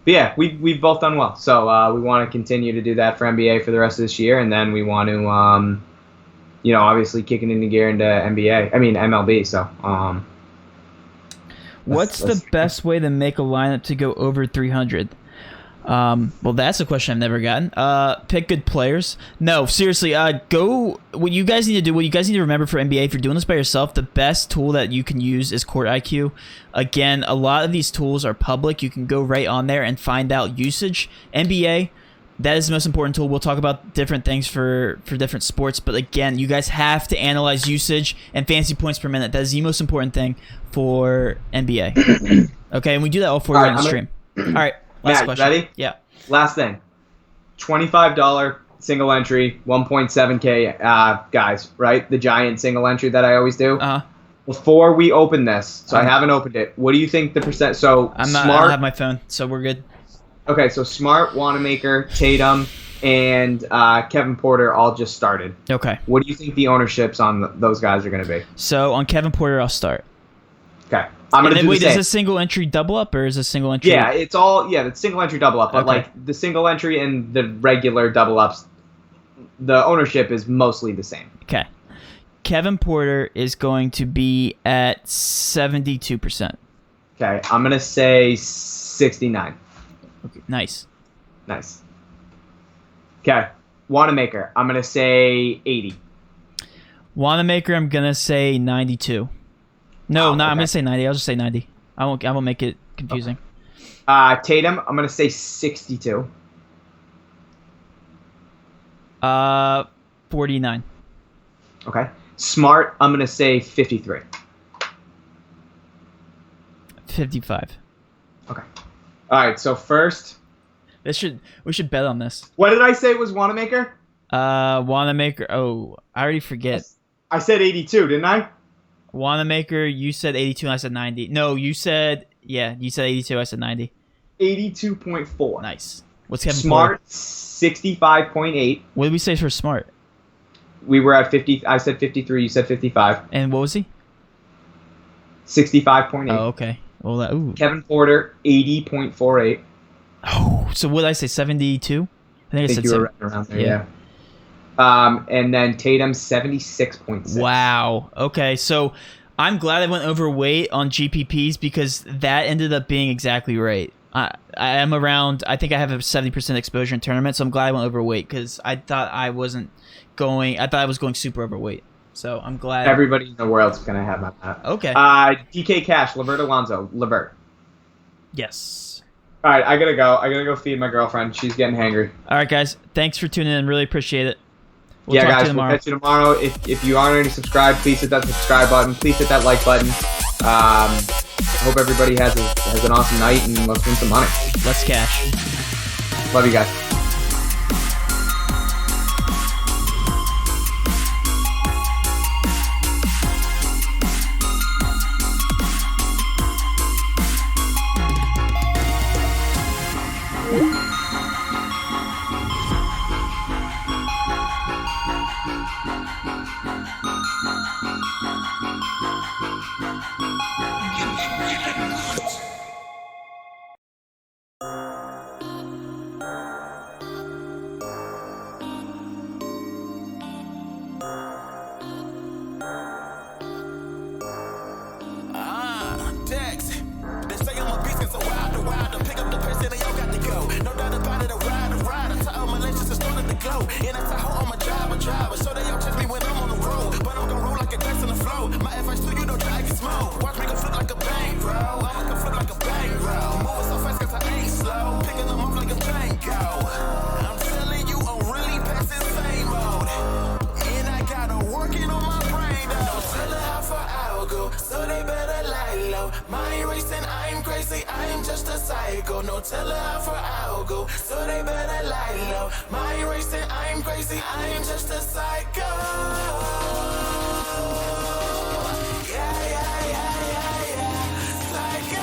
But yeah, we've both done well. So we want to continue to do that for NBA for the rest of this year, and then we want to, obviously kicking into gear into MLB. So what's the best way to make a lineup to go over 300? Well, that's a question I've never gotten. Pick good players. No, seriously, what you guys need to remember for NBA, if you're doing this by yourself, the best tool that you can use is Court IQ. Again, a lot of these tools are public. You can go right on there and find out usage. NBA, that is the most important tool. We'll talk about different things for different sports, but again, you guys have to analyze usage and fantasy points per minute. That is the most important thing for NBA. Okay, and we do that all for you on the stream. All right. Last question. Ready? Yeah. Last thing. $25 single entry, 1.7K guys, right? The giant single entry that I always do. Uh-huh. Before we open this, so I haven't opened it, what do you think the percent? So I don't have my phone, so we're good. Okay, so Smart, Wanamaker, Tatum, and Kevin Porter all just started. Okay. What do you think the ownerships on those guys are going to be? So on Kevin Porter, I'll start. Okay. I'm going to do the same. Is a single entry double up or is a single entry? Yeah, it's single entry double up, but like the single entry and the regular double ups, the ownership is mostly the same. Okay. Kevin Porter is going to be at 72%. Okay, I'm going to say 69. Okay, nice. Okay, Wanamaker, I'm going to say 80. Wanamaker, I'm going to say 92. No, I'm going to say 90. I'll just say 90. I won't make it confusing. Okay. Tatum, I'm going to say 62. 49. Okay. Smart, I'm going to say 53. 55. Okay. All right, so first... we should bet on this. What did I say was Wanamaker? Wanamaker... Oh, I already forget. I said 82, didn't I? Wanamaker, you said 82 and I said 90. No, you said 82, I said 90. 82.4. Nice. What's Kevin Smart, Porter? 65.8. What did we say for Smart? We were at 50. I said 53. You said 55. And what was he? 65.8. Oh, okay. Well, Kevin Porter, 80.48. Oh, so what did I say? 72? I think you were right around there. Yeah. And then Tatum, 76.6. Wow. Okay, so I'm glad I went overweight on GPP's because that ended up being exactly right. I am around. I think I have a 70% exposure in tournaments, so I'm glad I went overweight because I thought I was going super overweight. So I'm glad. Everybody in the world's gonna have that. Okay. DK Cash, Levert Alonzo, Levert. Yes. All right, I gotta go. I gotta go feed my girlfriend. She's getting hangry. All right, guys. Thanks for tuning in. Really appreciate it. We'll Yeah, talk to guys, you we'll tomorrow. catch you tomorrow. If you aren't already subscribed, please hit that subscribe button. Please hit that like button. Hope everybody has an awesome night, and let's win some money. Let's cash. Love you guys. They say I'm a beast, it's a wild, pick up the pace and they all got to go. No doubt about it, a ride. To all my legends, it started to glow. And that's how I'm a driver. So they all catch me when I'm on the road. But I'm gonna roll like a dice on the flow. My advice to you, don't try to smoke. Watch me go flip like a bankroll. I'ma go flip like a bankroll. Moving so fast cause I ain't slow. Picking them off like a Django. I'm telling you, I'm really past insane mode. And I gotta working on my brain though. No telling how far I'll go, so they better lie low. Mind racing, I'm crazy, I'm just a psycho. No telling how far I'll go, so they better lie low. Mind racing, I'm crazy, I'm just a psycho. Yeah, psycho.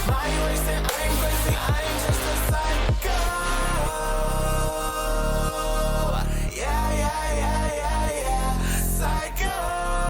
Mind racing, I'm crazy, I'm just a psycho.